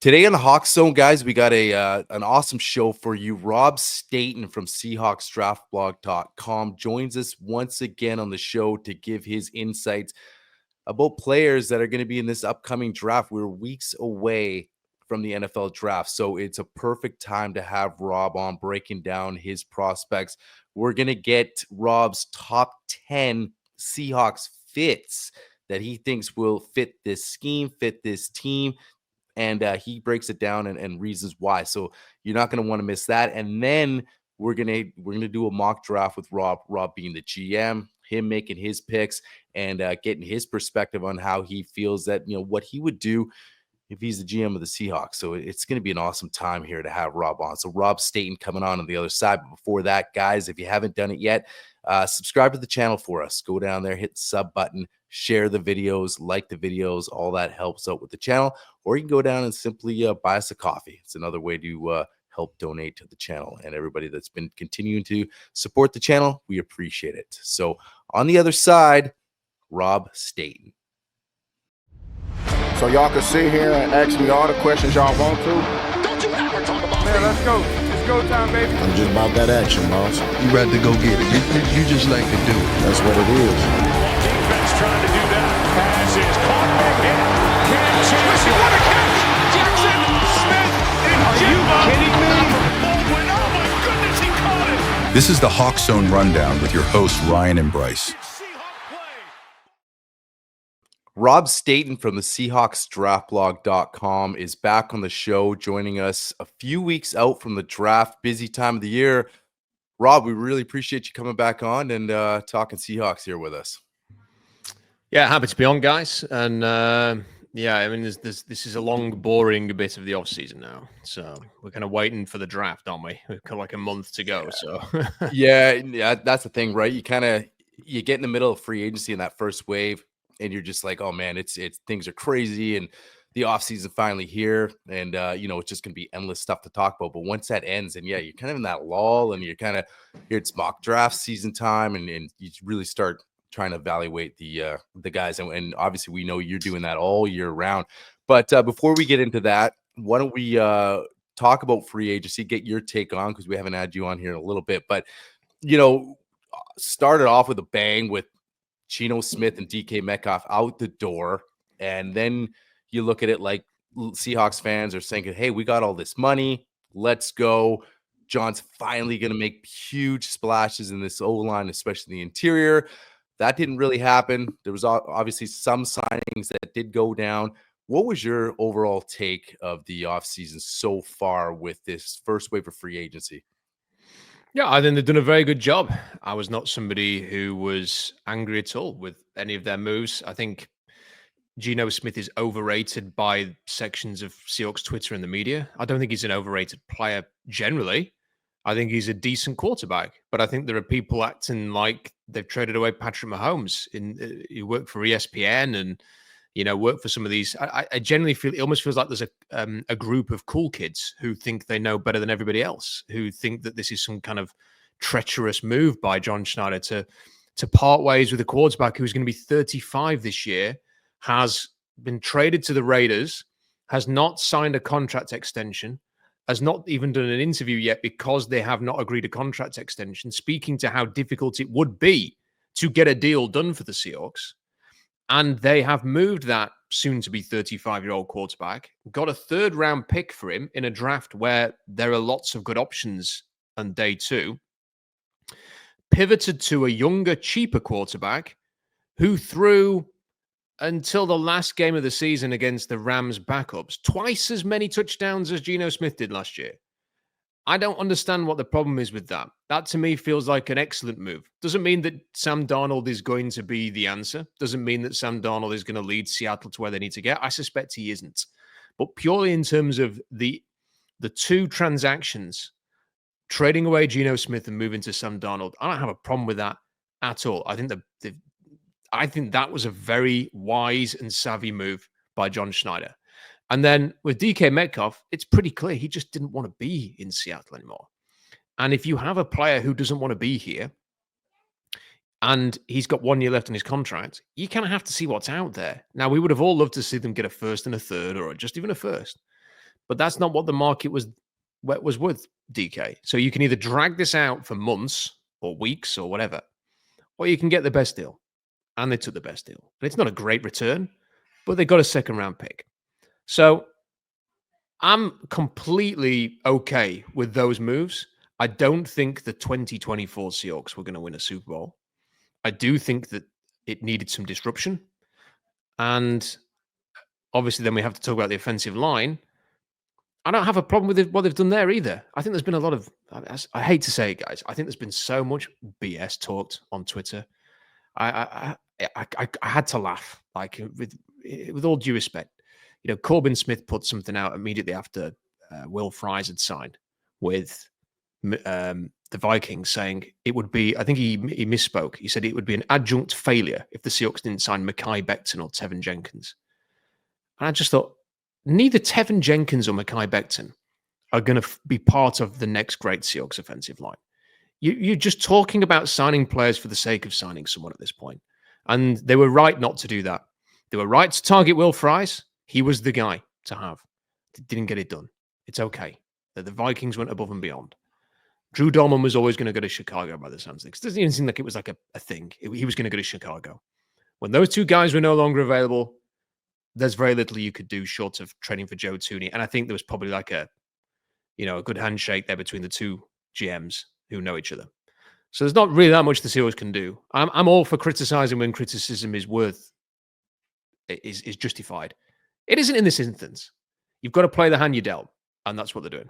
Today on the Hawks Zone, guys, we got an awesome show for you. Rob Staton from SeahawksDraftBlog.com joins us once again on the show to give his insights about players that are going to be in this upcoming draft. We're weeks away from the NFL draft, so it's a perfect time to have Rob on breaking down his prospects. We're going to get Rob's top 10 Seahawks fits that he thinks will fit this scheme, fit this team, and he breaks it down and reasons why. So you're not going to want to miss that. And then we're gonna do a mock draft with Rob. Rob being the GM, him making his picks and getting his perspective on how he feels that what he would do if he's the GM of the Seahawks. So it's going to be an awesome time here to have Rob on. So Rob Staton coming on the other side. But before that, guys, if you haven't done it yet, subscribe to the channel for us. Go down there, hit the sub button, share the videos, like the videos. All that helps out with the channel. Or you can go down and simply buy us a coffee. It's another way to help donate to the channel. And everybody that's been continuing to support the channel, we appreciate it. So on the other side, Rob Staton. So y'all can sit here and ask me all the questions y'all want to. Don't you ever talk about Man, let's go. It's go time, baby. I'm just about that action, boss. You ready to go get it. You just like to do it. That's what it is. defense trying to do that. Pass is caught back in. Can't chase it. What a catch! Jackson Smith and Are you kidding me? Baldwin. Oh my goodness, he caught it. This is the HawksZone Rundown with your hosts, Ryan and Bryce. Seahawk play. Rob Staton from the SeahawksDraftBlog.com is back on the show, joining us a few weeks out from the draft, busy time of the year. Rob, we really appreciate you coming back on and talking Seahawks here with us. Yeah, happy to be on, guys. And yeah, I mean, this is a long, boring bit of the off season now. So we're kind of waiting for the draft, aren't we? We've got like a month to go. So Yeah, that's the thing, right? You get in the middle of free agency in that first wave, and you're just like, oh man, it's things are crazy, and the offseason finally here, and it's just gonna be endless stuff to talk about. But once that ends, and yeah, you're kind of in that lull, and you're kind of here, it's mock draft season time, and you really start trying to evaluate the guys, and obviously we know you're doing that all year round. But before we get into that, why don't we talk about free agency, get your take on, because we haven't had you on here in a little bit, but started off with a bang with Geno Smith and DK Metcalf out the door. And then you look at it like Seahawks fans are saying, hey, we got all this money. Let's go. John's finally going to make huge splashes in this O-line, especially the interior. That didn't really happen. There was obviously some signings that did go down. What was your overall take of the offseason so far with this first wave of free agency? yeah, I think they've done a very good job. I was not somebody who was angry at all with any of their moves. I think Geno Smith is overrated by sections of Seahawks Twitter and the media. I don't think he's an overrated player generally. I think he's a decent quarterback, but I think there are people acting like they've traded away Patrick Mahomes who worked for ESPN and work for some of these. I generally feel it almost feels like there's a group of cool kids who think they know better than everybody else, who think that this is some kind of treacherous move by John Schneider to part ways with a quarterback who's going to be 35 this year, has been traded to the Raiders, has not signed a contract extension, has not even done an interview yet because they have not agreed a contract extension, speaking to how difficult it would be to get a deal done for the Seahawks. And they have moved that soon-to-be 35-year-old quarterback, got a third-round pick for him in a draft where there are lots of good options on day two, pivoted to a younger, cheaper quarterback who threw, until the last game of the season against the Rams backups, twice as many touchdowns as Geno Smith did last year. I don't understand what the problem is with that. That to me feels like an excellent move. Doesn't mean that Sam Darnold is going to be the answer. Doesn't mean that Sam Darnold is going to lead Seattle to where they need to get. I suspect he isn't. But purely in terms of the two transactions, trading away Geno Smith and moving to Sam Darnold, I don't have a problem with that at all. I think that was a very wise and savvy move by John Schneider. And then with DK Metcalf, it's pretty clear he just didn't want to be in Seattle anymore. And if you have a player who doesn't want to be here and he's got 1 year left on his contract, you kind of have to see what's out there. Now, we would have all loved to see them get a first and a third or just even a first. but that's not what the market was worth, DK. So you can either drag this out for months or weeks or whatever, or you can get the best deal. And they took the best deal. And it's not a great return, but they got a second round pick. So I'm completely okay with those moves. I don't think the 2024 Seahawks were going to win a Super Bowl. I do think that it needed some disruption. And obviously, then we have to talk about the offensive line. I don't have a problem with what they've done there either. I think there's been a lot of, I hate to say it, guys, I think there's been so much BS talked on Twitter. I had to laugh, like with all due respect. You know, Corbin Smith put something out immediately after Will Fries had signed with the Vikings, saying it would be, I think he misspoke. He said it would be an adjunct failure if the Seahawks didn't sign Mekhi Becton or Tevin Jenkins. And I just thought, neither Tevin Jenkins or Mekhi Becton are going to be part of the next great Seahawks offensive line. You're just talking about signing players for the sake of signing someone at this point. And they were right not to do that. They were right to target Will Fries. He was the guy to have. Didn't get it done. It's okay. The Vikings went above and beyond. Drew Dolman was always going to go to Chicago by the sounds of things. It doesn't even seem like it was like a thing. He was going to go to Chicago. When those two guys were no longer available, there's very little you could do short of trading for Joe Thuney. And I think there was probably like a good handshake there between the two GMs who know each other. So there's not really that much the Seahawks can do. I'm all for criticizing when criticism is justified. It isn't in this instance. You've got to play the hand you dealt, and that's what they're doing.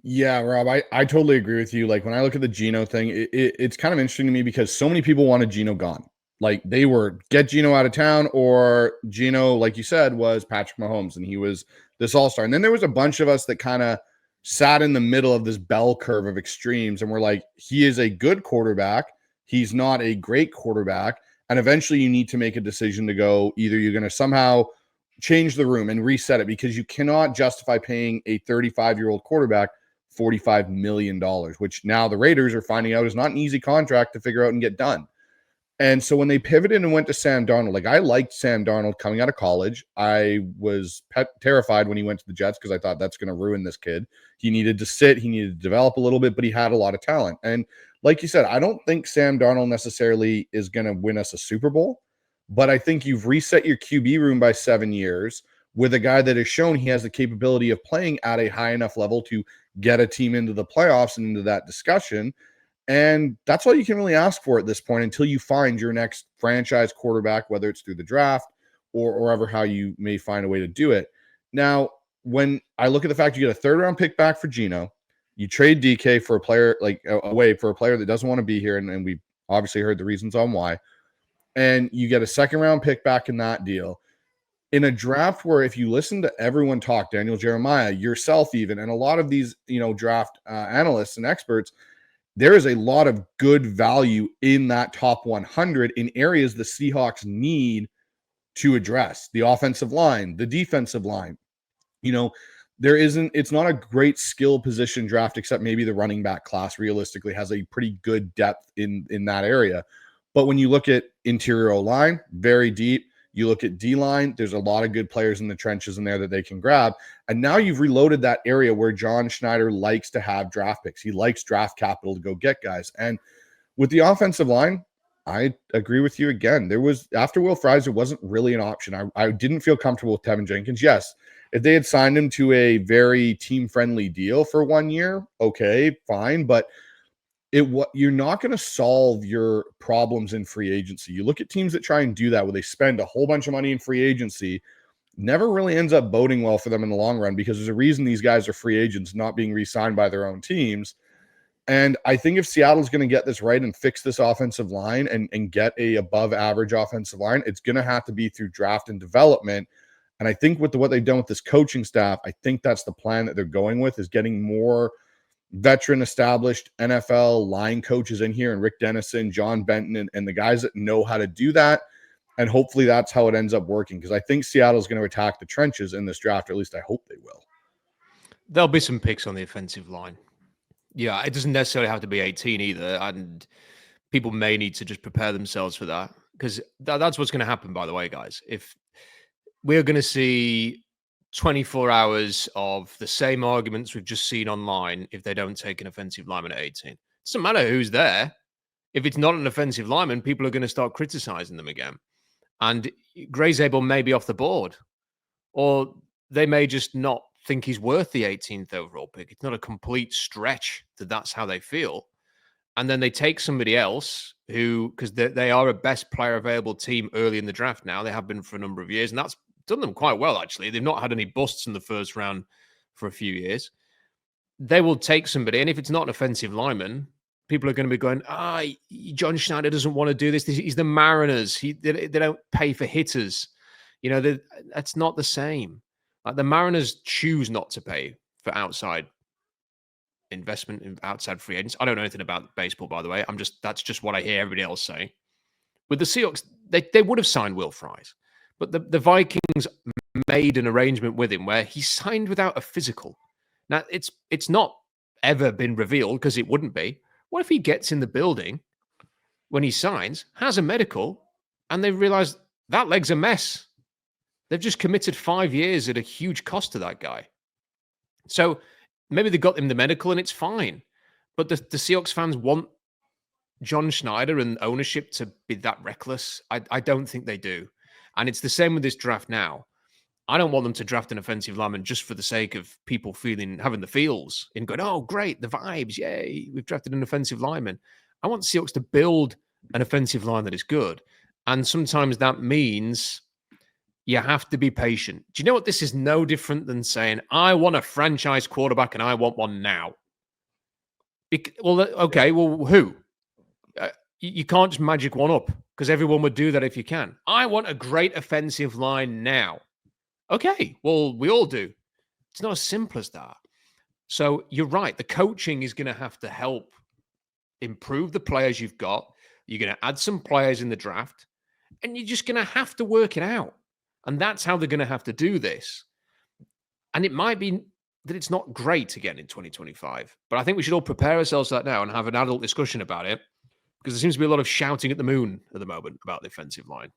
Yeah, Rob, I totally agree with you. Like when I look at the Geno thing, it's kind of interesting to me because so many people wanted Geno gone. Like they were get Geno out of town, or Geno, like you said, was Patrick Mahomes, and he was this all-star. And then there was a bunch of us that kind of sat in the middle of this bell curve of extremes, and we're like, he is a good quarterback. He's not a great quarterback. And eventually you need to make a decision to go, either you're going to somehow change the room and reset it, because you cannot justify paying a 35-year-old quarterback $45 million, which now the Raiders are finding out is not an easy contract to figure out and get done. And so when they pivoted and went to Sam Darnold, like I liked Sam Darnold coming out of college. I was terrified when he went to the Jets because I thought that's going to ruin this kid. He needed to sit, he needed to develop a little bit, but he had a lot of talent. And like you said, I don't think Sam Darnold necessarily is going to win us a Super Bowl, but I think you've reset your QB room by 7 years with a guy that has shown he has the capability of playing at a high enough level to get a team into the playoffs and into that discussion. And that's all you can really ask for at this point until you find your next franchise quarterback, whether it's through the draft or ever how you may find a way to do it. Now, when I look at the fact you get a third-round pick back for Geno, you trade DK for a player like away for a player that doesn't want to be here, and we obviously heard the reasons on why, and you get a second-round pick back in that deal. In a draft where if you listen to everyone talk, Daniel Jeremiah, yourself even, and a lot of these draft analysts and experts, there is a lot of good value in that top 100 in areas the Seahawks need to address. The offensive line, the defensive line. It's not a great skill position draft, except maybe the running back class realistically has a pretty good depth in that area. But when you look at interior O-line, very deep. You look at D-line, there's a lot of good players in the trenches in there that they can grab. And now you've reloaded that area where John Schneider likes to have draft picks. He likes draft capital to go get guys. And with the offensive line, I agree with you again. After Will Fries, there wasn't really an option. I didn't feel comfortable with Tevin Jenkins. Yes, if they had signed him to a very team-friendly deal for 1 year, okay, fine. But you're not going to solve your problems in free agency. You look at teams that try and do that, where they spend a whole bunch of money in free agency, never really ends up boding well for them in the long run, because there's a reason these guys are free agents, not being re-signed by their own teams. And I think if Seattle's going to get this right and fix this offensive line and get a above average offensive line, it's going to have to be through draft and development. And I think with what they've done with this coaching staff, I think that's the plan that they're going with, is getting more veteran established NFL line coaches in here, and Rick Dennison, John Benton, and the guys that know how to do that. And hopefully that's how it ends up working, because I think Seattle's going to attack the trenches in this draft, or at least I hope they will. There'll be some picks on the offensive line. Yeah, it doesn't necessarily have to be 18 either. And people may need to just prepare themselves for that, because that's what's going to happen, by the way, guys. If we're going to see 24 hours of the same arguments we've just seen online if they don't take an offensive lineman at 18. It doesn't matter who's there. If it's not an offensive lineman, people are going to start criticizing them again. And Grayzable may be off the board, or they may just not think he's worth the 18th overall pick. It's not a complete stretch that that's how they feel. And then they take somebody else who, because they are a best player available team early in the draft now. They have been for a number of years, and that's done them quite well, actually. They've not had any busts in the first round for a few years. They will take somebody, and if it's not an offensive lineman, people are going to be going, John Schneider doesn't want to do this. He's the Mariners. They don't pay for hitters. That's not the same. Like the Mariners choose not to pay for outside investment in outside free agents. I don't know anything about baseball, by the way. That's just what I hear everybody else say. With the Seahawks, they would have signed Will Fries, but the Vikings made an arrangement with him where he signed without a physical. Now it's not ever been revealed because it wouldn't be. What if he gets in the building when he signs, has a medical, and they realize that leg's a mess? They've just committed 5 years at a huge cost to that guy. So maybe they got him the medical and it's fine. But the Seahawks fans want John Schneider and ownership to be that reckless. I don't think they do. And it's the same with this draft now. I don't want them to draft an offensive lineman just for the sake of people having the feels and going, oh, great, the vibes, yay, we've drafted an offensive lineman. I want Seahawks to build an offensive line that is good. And sometimes that means you have to be patient. Do you know what? This is no different than saying, I want a franchise quarterback and I want one now. Well, who? You can't just magic one up because everyone would do that if you can. I want a great offensive line now. Okay, well, we all do. It's not as simple as that. So you're right. The coaching is going to have to help improve the players you've got. You're going to add some players in the draft, and you're just going to have to work it out. And that's how they're going to have to do this. And it might be that it's not great again in 2025. But I think we should all prepare ourselves for that now and have an adult discussion about it, because there seems to be a lot of shouting at the moon at the moment about the offensive line.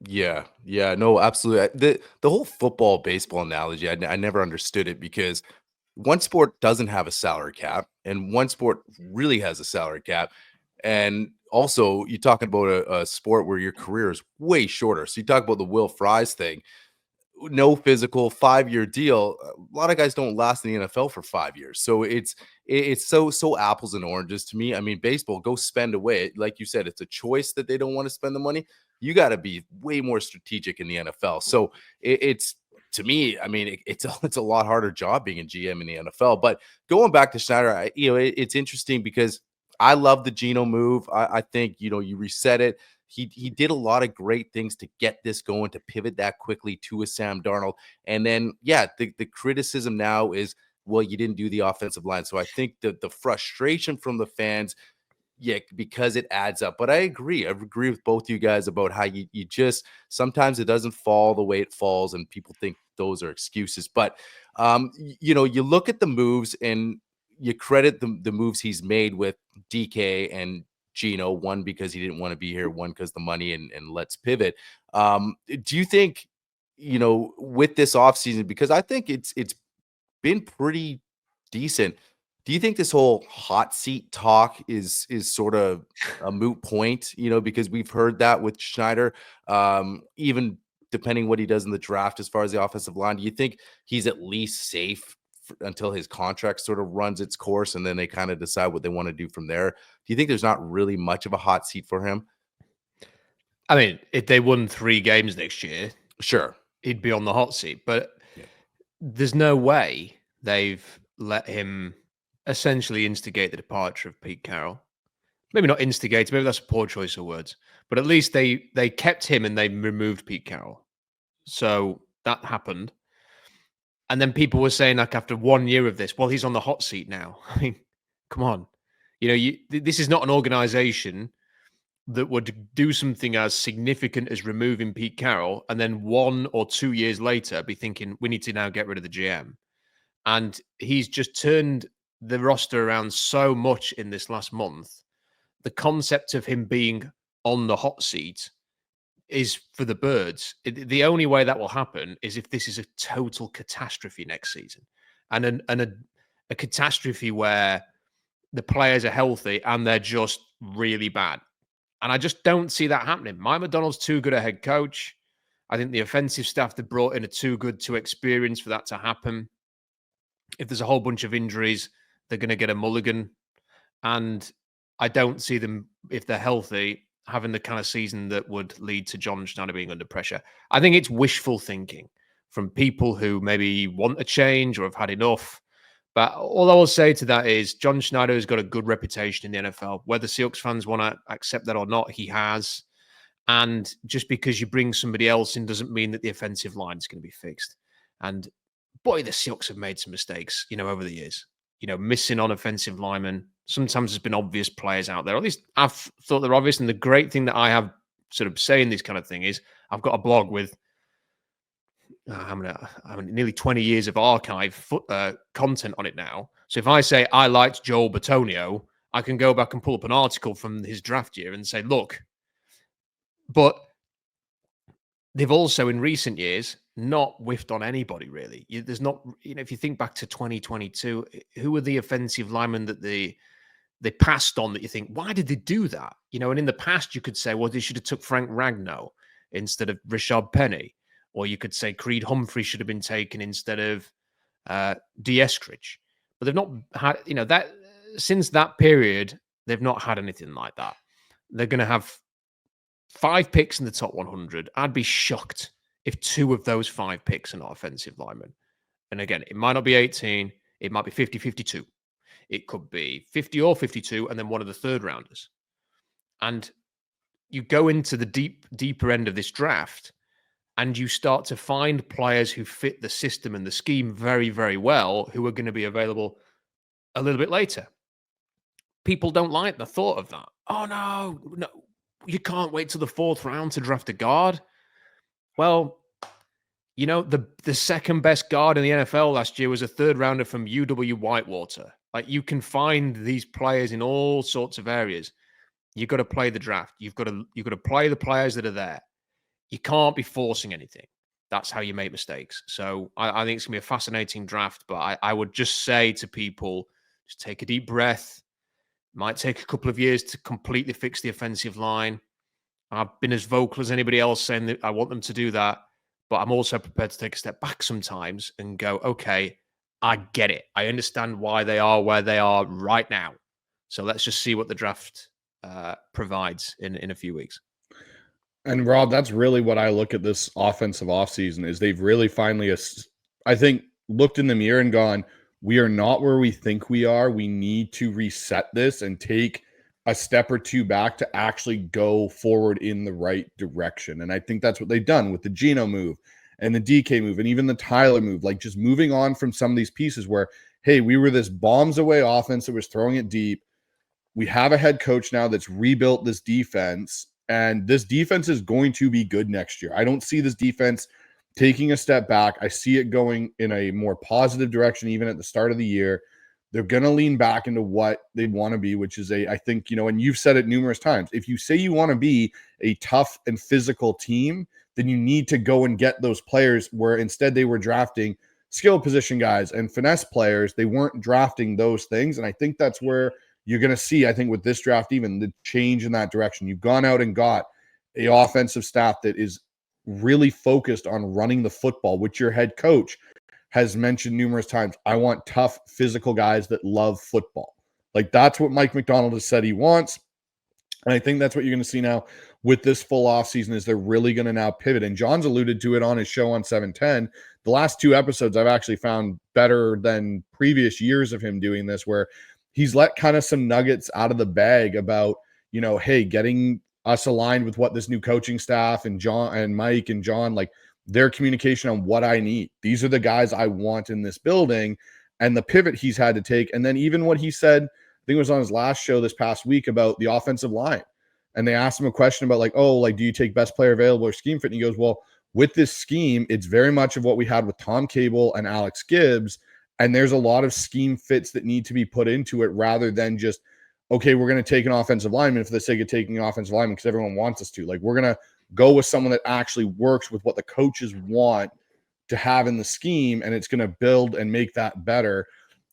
Yeah, no, absolutely. The whole football baseball analogy, I never understood it, because one sport doesn't have a salary cap and one sport really has a salary cap. And also, you're talking about a sport where your career is way shorter. So you talk about the Will Fries thing, no physical, 5-year deal. A lot of guys don't last in the NFL for 5 years. So it's so apples and oranges to me. I mean, baseball, go spend away. Like you said, it's a choice that they don't want to spend the money. You got to be way more strategic in the NFL. So it's to me, I mean, it's a lot harder job being a GM in the NFL. But going back to Schneider, it's interesting because I love the Geno move. I think, you reset it. He did a lot of great things to get this going, to pivot that quickly to a Sam Darnold. And then, the criticism now is, well, you didn't do the offensive line. So I think that the frustration from the fans, because it adds up. But I agree with both you guys about how you just, sometimes it doesn't fall the way it falls and people think those are excuses. But, you look at the moves and you credit the moves he's made with DK and Geno, one because he didn't want to be here, one because the money, and let's pivot. Do you think, with this offseason, because I think it's been pretty decent, do you think this whole hot seat talk is sort of a moot point, because we've heard that with Schneider, even depending what he does in the draft as far as the offensive line? Do you think he's at least safe until his contract sort of runs its course and then they kind of decide what they want to do from there? Do you think there's not really much of a hot seat for him? I mean, if they won 3 games next year, sure, he'd be on the hot seat, but there's no way they've let him essentially instigate the departure of Pete Carroll. Maybe not instigate, maybe that's a poor choice of words, but at least they kept him and they removed Pete Carroll. So that happened. And then people were saying, like, after 1 year of this, well, he's on the hot seat now. I mean, come on. This is not an organization that would do something as significant as removing Pete Carroll and then 1 or 2 years later be thinking, we need to now get rid of the GM. And he's just turned the roster around so much in this last month. The concept of him being on the hot seat is for the birds. The only way that will happen is if this is a total catastrophe next season, and a catastrophe where the players are healthy and they're just really bad. And I just don't see that happening. Mike McDonald's too good a head coach. I think the offensive staff they brought in are too good, too experienced for that to happen. If there's a whole bunch of injuries, they're going to get a mulligan. And I don't see them, if they're healthy, having the kind of season that would lead to John Schneider being under pressure. I think it's wishful thinking from people who maybe want a change or have had enough. But all I will say to that is John Schneider has got a good reputation in the NFL. Whether Seahawks fans want to accept that or not, he has. And just because you bring somebody else in doesn't mean that the offensive line is going to be fixed. And boy, the Seahawks have made some mistakes, over the years. Missing on offensive linemen. Sometimes there's been obvious players out there. At least I've thought they're obvious. And the great thing that I have sort of saying this kind of thing is I've got a blog with nearly 20 years of archive content on it now. So if I say I liked Joel Bitonio, I can go back and pull up an article from his draft year and say, look, but they've also in recent years not whiffed on anybody really. There's not, if you think back to 2022, who were the offensive linemen that they passed on that you think, why did they do that? And in the past you could say, well, they should have took Frank Ragnow instead of Rashad Penny. Or you could say Creed Humphrey should have been taken instead of D. Eskridge. But they've not had, that since that period, they've not had anything like that. They're going to have 5 picks in the top 100. I'd be shocked if 2 of those 5 picks are not offensive linemen. And again, it might not be 18. It might be 50-52. It could be 50 or 52, and then one of the third rounders. And you go into the deeper end of this draft, and you start to find players who fit the system and the scheme very, very well, who are going to be available a little bit later. People don't like the thought of that. Oh, no, you can't wait till the 4th round to draft a guard. Well, the second best guard in the NFL last year was a 3rd rounder from UW Whitewater. Like, you can find these players in all sorts of areas. You've got to play the draft. You've got to play the players that are there. You can't be forcing anything. That's how you make mistakes. So I think it's going to be a fascinating draft, but I would just say to people, just take a deep breath. It might take a couple of years to completely fix the offensive line. I've been as vocal as anybody else saying that I want them to do that, but I'm also prepared to take a step back sometimes and go, okay, I get it. I understand why they are where they are right now. So let's just see what the draft provides in a few weeks. And Rob, that's really what I look at this offensive offseason is they've really finally, I think, looked in the mirror and gone, we are not where we think we are. We need to reset this and take a step or 2 back to actually go forward in the right direction. And I think that's what they've done with the Geno move and the DK move and even the Tyler move, like just moving on from some of these pieces where, hey, we were this bombs away offense that was throwing it deep. We have a head coach now that's rebuilt this defense. And this defense is going to be good next year. I don't see this defense taking a step back. I see it going in a more positive direction, even at the start of the year. They're going to lean back into what they want to be, which is I think, and you've said it numerous times. If you say you want to be a tough and physical team, then you need to go and get those players where instead they were drafting skill position guys and finesse players. They weren't drafting those things. And I think that's where you're going to see, I think with this draft, even the change in that direction. You've gone out and got a offensive staff that is really focused on running the football, which your head coach has mentioned numerous times. I want tough, physical guys that love football. Like that's what Mike McDonald has said he wants. And I think that's what you're going to see now with this full offseason is they're really going to now pivot. And John's alluded to it on his show on 710. The last 2 episodes I've actually found better than previous years of him doing this, where he's let kind of some nuggets out of the bag about, hey, getting us aligned with what this new coaching staff and John and Mike and John, like their communication on what I need. These are the guys I want in this building and the pivot he's had to take. And then even what he said, I think it was on his last show this past week about the offensive line. And they asked him a question about do you take best player available or scheme fit? And he goes, well, with this scheme, it's very much of what we had with Tom Cable and Alex Gibbs. And there's a lot of scheme fits that need to be put into it rather than just, okay, we're going to take an offensive lineman for the sake of taking an offensive lineman because everyone wants us to. Like, we're going to go with someone that actually works with what the coaches want to have in the scheme, and it's going to build and make that better.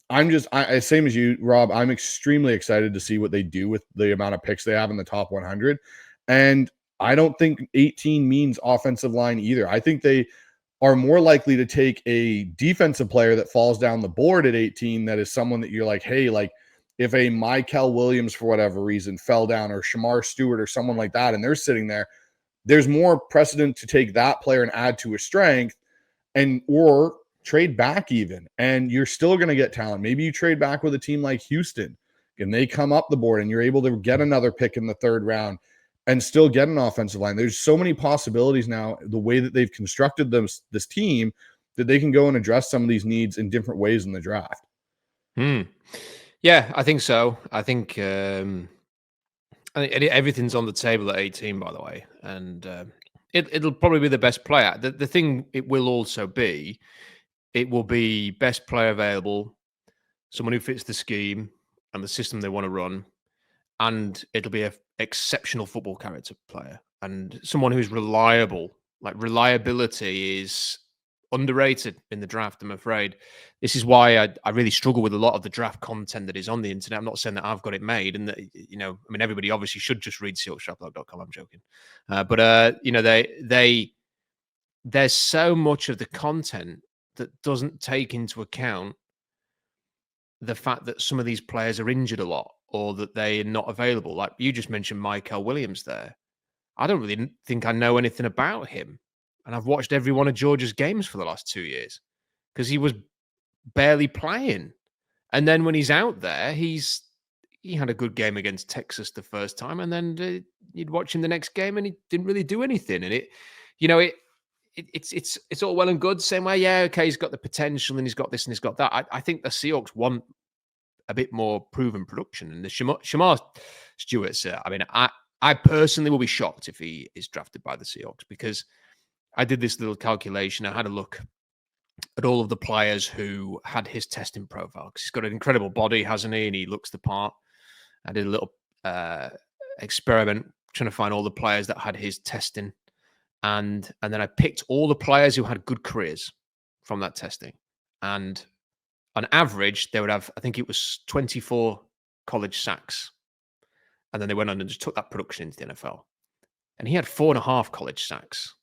I same as you, Rob. I'm extremely excited to see what they do with the amount of picks they have in the top 100. And I don't think 18 means offensive line either. I think they are more likely to take a defensive player that falls down the board at 18 that is someone that you're like, hey, like if a Michael Williams for whatever reason fell down, or Shamar Stewart or someone like that, and they're sitting there, there's more precedent to take that player and add to his strength, and or trade back even, and you're still going to get talent. Maybe you trade back with a team like Houston and they come up the board and you're able to get another pick in the 3rd round and still get an offensive line. There's so many possibilities now, the way that they've constructed this team, that they can go and address some of these needs in different ways in the draft. Yeah, I think so. I think everything's on the table at 18, by the way, and it'll probably be the best player. The thing it will also be, it will be best player available, someone who fits the scheme and the system they want to run, and it'll be an exceptional football character player and someone who's reliable. Like, reliability is underrated in the draft, I'm afraid. This is why I really struggle with a lot of the draft content that is on the internet. I'm not saying that I've got it made, and that, you know, I mean, everybody obviously should just read SeahawksDraftBlog.com. I'm joking, but you know, there's so much of the content that doesn't take into account the fact that some of these players are injured a lot, or that they are not available. Like you just mentioned Michael Williams there. I don't really think I know anything about him. And I've watched every one of Georgia's games for the last 2 years because he was barely playing. And then when he's out there, he had a good game against Texas the first time, and then you'd watch him the next game and he didn't really do anything. And it's all well and good saying, well, yeah, okay, he's got the potential and he's got this and he's got that. I think the Seahawks want a bit more proven production. And the Shamar Stewart's, I mean, I personally will be shocked if he is drafted by the Seahawks, because I did this little calculation. I had a look at all of the players who had his testing profile, because he's got an incredible body, hasn't he? And he looks the part. I did a little experiment trying to find all the players that had his testing. And then I picked all the players who had good careers from that testing. And on average, they would have, I think it was 24 college sacks. And then they went on and just took that production into the NFL. And he had 4.5 college sacks.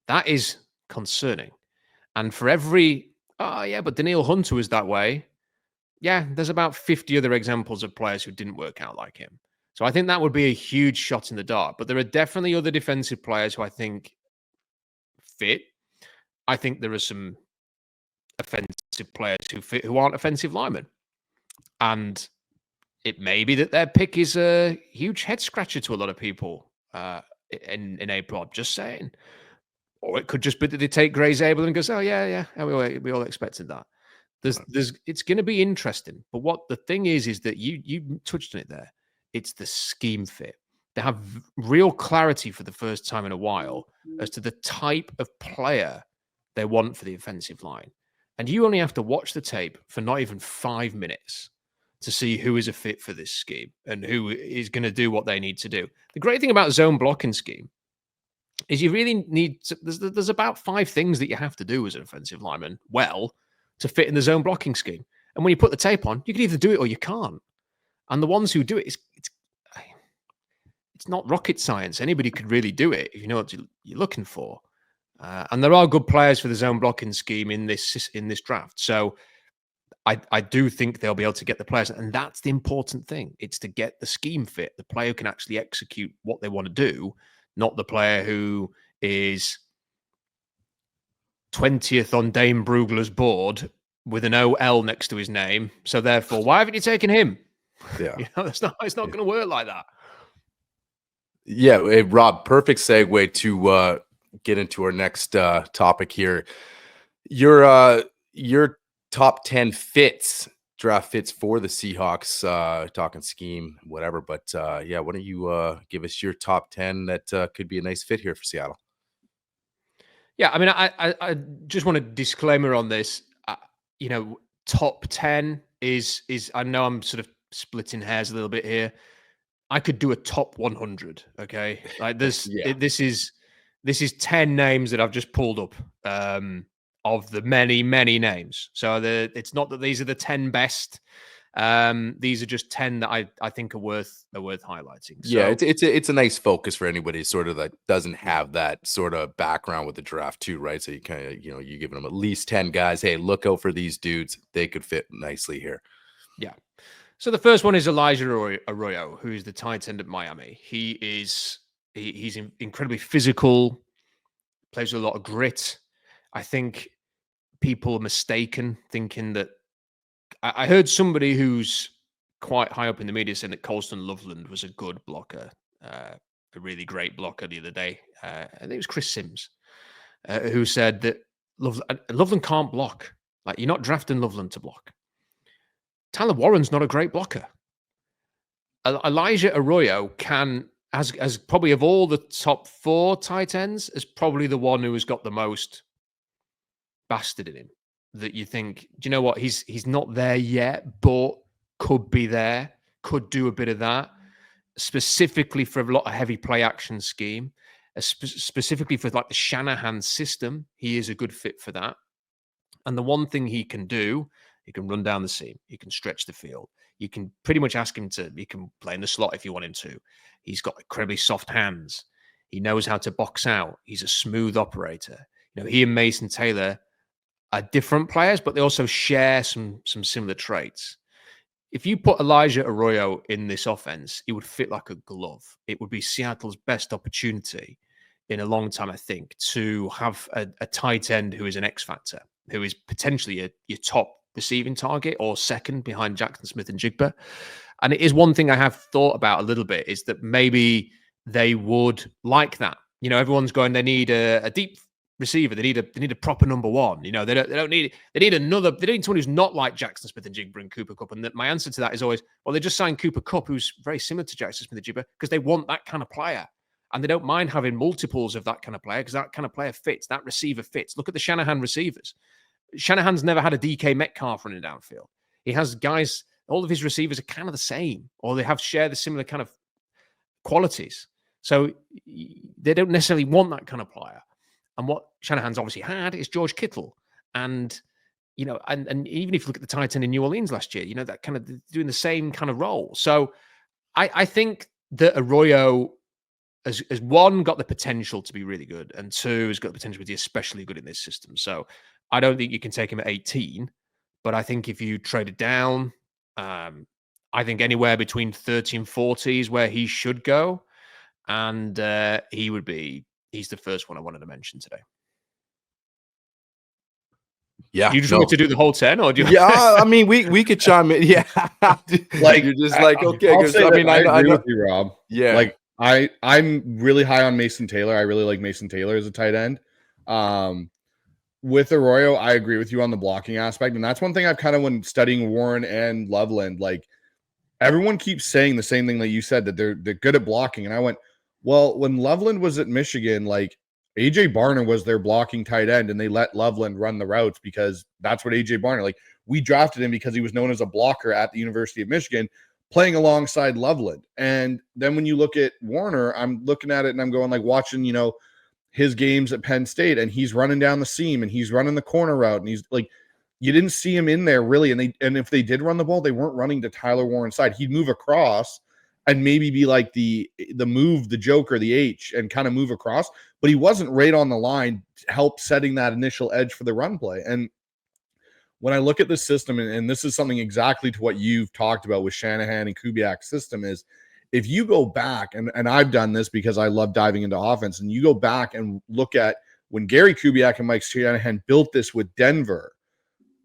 That is concerning. And for every, oh yeah, but Daniil Hunter was that way. Yeah, there's about 50 other examples of players who didn't work out like him. So I think that would be a huge shot in the dark. But there are definitely other defensive players who I think fit. I think there are some offensive players who fit who aren't offensive linemen. And it may be that their pick is a huge head scratcher to a lot of people in April. I'm just saying. Or it could just be that they take Gray's Able and goes, oh, yeah, we all expected that. It's going to be interesting. But what the thing is that you touched on it there. It's the scheme fit. They have real clarity for the first time in a while as to the type of player they want for the offensive line. And you only have to watch the tape for not even 5 minutes to see who is a fit for this scheme and who is going to do what they need to do. The great thing about zone blocking scheme is you really need to, there's about 5 things that you have to do as an offensive lineman to fit in the zone blocking scheme. And when you put the tape on, you can either do it or you can't. And the ones who do it, it's not rocket science. Anybody could really do it if you know what you're looking for. And there are good players for the zone blocking scheme in this draft. So I do think they'll be able to get the players. And that's the important thing. It's to get the scheme fit. The player who can actually execute what they want to do, not the player who is 20th on Dane Brugler's board with an OL next to his name. So therefore, why haven't you taken him? Yeah. It's not going to work like that. Yeah, hey, Rob, perfect segue to get into our next topic here. Your top 10 draft fits for the Seahawks, talking scheme, whatever. But yeah, why don't you give us your top 10 that could be a nice fit here for Seattle? Yeah, I mean, I just want a disclaimer on this. Top 10 is I know I'm sort of splitting hairs a little bit here. I could do a top 100. Okay, like this. Yeah. This is 10 names that I've just pulled up of the many names. So it's not that these are the 10 best. These are just 10 that I think are worth highlighting. So, Yeah, it's a nice focus for anybody sort of that doesn't have that sort of background with the draft too, right? So you kind of, you giving them at least 10 guys. Hey, look out for these dudes. They could fit nicely here. yeah. So the first one is Elijah Arroyo, who is the tight end at Miami. He's incredibly physical, plays with a lot of grit. I think people are mistaken thinking that. I heard somebody who's quite high up in the media saying that Colston Loveland was a good blocker, a really great blocker the other day. I think it was Chris Sims who said that Loveland can't block. Like, you're not drafting Loveland to block. Tyler Warren's not a great blocker. Elijah Arroyo as probably of all the top 4 tight ends, is probably the one who has got the most bastard in him. That you think, do you know what? He's not there yet, but could be there, could do a bit of that, specifically for a lot of heavy play action scheme, specifically for like the Shanahan system. He is a good fit for that. And the one thing he can do, he can run down the seam, he can stretch the field. You can pretty much ask him he can play in the slot if you want him to. He's got incredibly soft hands. He knows how to box out. He's a smooth operator. He and Mason Taylor are different players, but they also share some similar traits. If you put Elijah Arroyo in this offense, it would fit like a glove. It would be Seattle's best opportunity in a long time, I think, to have a tight end who is an X factor, who is potentially your top receiving target or second behind Jackson Smith and Jigba. And it is one thing I have thought about a little bit, is that maybe they would like that. Everyone's going, they need a deep receiver. They need a proper number one. They need someone who's not like Jackson Smith and Jigba and Cooper Kupp. And my answer to that is always, well, they just signed Cooper Kupp, who's very similar to Jackson Smith and Jigba, because they want that kind of player. And they don't mind having multiples of that kind of player, because that kind of player fits. That receiver fits. Look at the Shanahan receivers. Shanahan's never had a DK Metcalf running downfield. He has guys, all of his receivers are kind of the same, or they share the similar kind of qualities. So they don't necessarily want that kind of player. And what Shanahan's obviously had is George Kittle. And, and even if you look at the tight end in New Orleans last year, that kind of doing the same kind of role. So I think that Arroyo has one, got the potential to be really good, and two, has got the potential to be especially good in this system. So I don't think you can take him at 18, but I think if you trade it down, I think anywhere between 30 and 40 is where he should go. And he's the first one I wanted to mention today. Yeah. You just want to do the whole 10, or do you? Yeah, I mean, we could chime in. Yeah. Like, you're just like, okay. I agree know with you, Rob. Yeah. Like, I'm really high on Mason Taylor. I really like Mason Taylor as a tight end. With Arroyo, I agree with you on the blocking aspect. And that's one thing I've kind of, when studying Warren and Loveland, like, everyone keeps saying the same thing that you said, that they're good at blocking. And I went, well, when Loveland was at Michigan, like, AJ Barner was their blocking tight end, and they let Loveland run the routes because that's what AJ Barner, like, we drafted him because he was known as a blocker at the University of Michigan, playing alongside Loveland. And then when you look at Warner, I'm looking at it and I'm going, like, watching, his games at Penn State, and he's running down the seam and he's running the corner route, and he's like, you didn't see him in there really. And if they did run the ball, they weren't running to Tyler Warren's side. He'd move across and maybe be like the move, the joker, the H, and kind of move across, but he wasn't right on the line to help setting that initial edge for the run play. And when I look at this system, and this is something exactly to what you've talked about with Shanahan and Kubiak's system, is if you go back, and I've done this because I love diving into offense, and you go back and look at when Gary Kubiak and Mike Shanahan built this with Denver,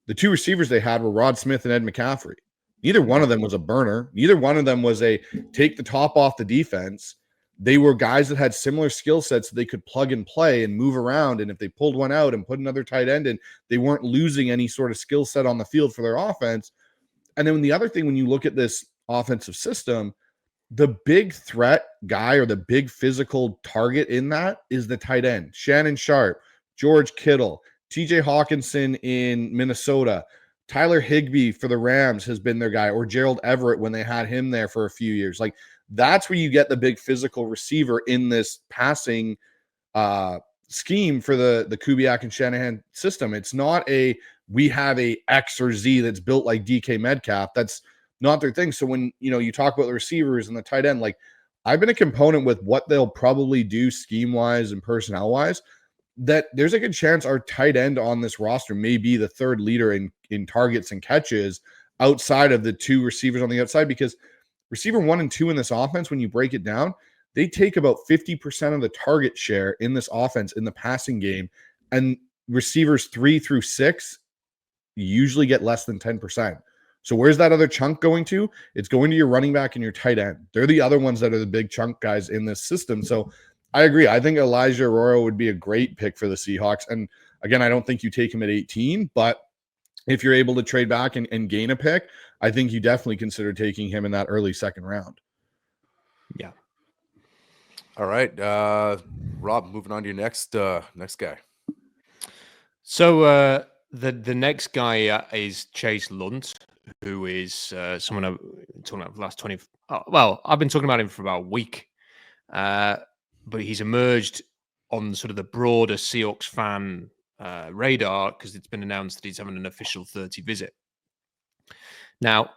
the two receivers they had were Rod Smith and Ed McCaffrey. Neither one of them was a burner. Neither one of them was a take the top off the defense. They were guys that had similar skill sets that they could plug and play and move around. And if they pulled one out and put another tight end in, they weren't losing any sort of skill set on the field for their offense. And then the other thing, when you look at this offensive system, the big threat guy or the big physical target in that is the tight end. Shannon Sharp, George Kittle, TJ Hawkinson in Minnesota, Tyler Higbee for the Rams has been their guy, or Gerald Everett when they had him there for a few years. Like, That's where you get the big physical receiver in this passing scheme for the Kubiak and Shanahan system. It's not we have a X or Z that's built like DK Metcalf. That's not their thing. So when you talk about the receivers and the tight end, like I've been a component with what they'll probably do scheme wise and personnel wise, that there's a good chance our tight end on this roster may be the third leader in targets and catches outside of the two receivers on the outside, because receiver 1 and 2 in this offense, when you break it down, they take about 50% of the target share in this offense in the passing game, and receivers 3 through 6 usually get less than 10%. So where's that other chunk going to? It's going to your running back and your tight end. They're the other ones that are the big chunk guys in this system. So I agree. I think Elijah Arroyo would be a great pick for the Seahawks. And again, I don't think you take him at 18, but if you're able to trade back and gain a pick, I think you definitely consider taking him in that early second round. Yeah. All right. Rob, moving on to your next guy. So the next guy is Chase Lunt, who is someone I've been talking about for the last 20. Well, I've been talking about him for about a week, but he's emerged on sort of the broader Seahawks fan radar because it's been announced that he's having an official 30 visit. Now,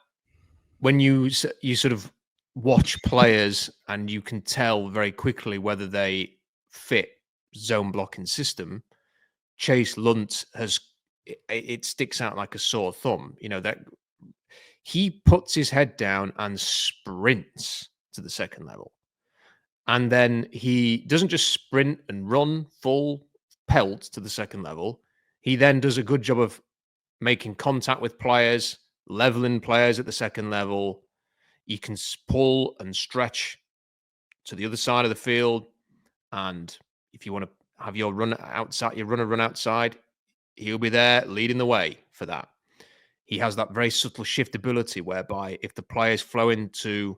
when you sort of watch players and you can tell very quickly whether they fit zone blocking system, Chase Lunt it sticks out like a sore thumb. That he puts his head down and sprints to the second level. And then he doesn't just sprint and run full pelt to the second level. He then does a good job of making contact with players, leveling players at the second level. You can pull and stretch to the other side of the field. And if you want to have your runner run outside, he'll be there leading the way for that. He has that very subtle shift ability whereby if the players flow into,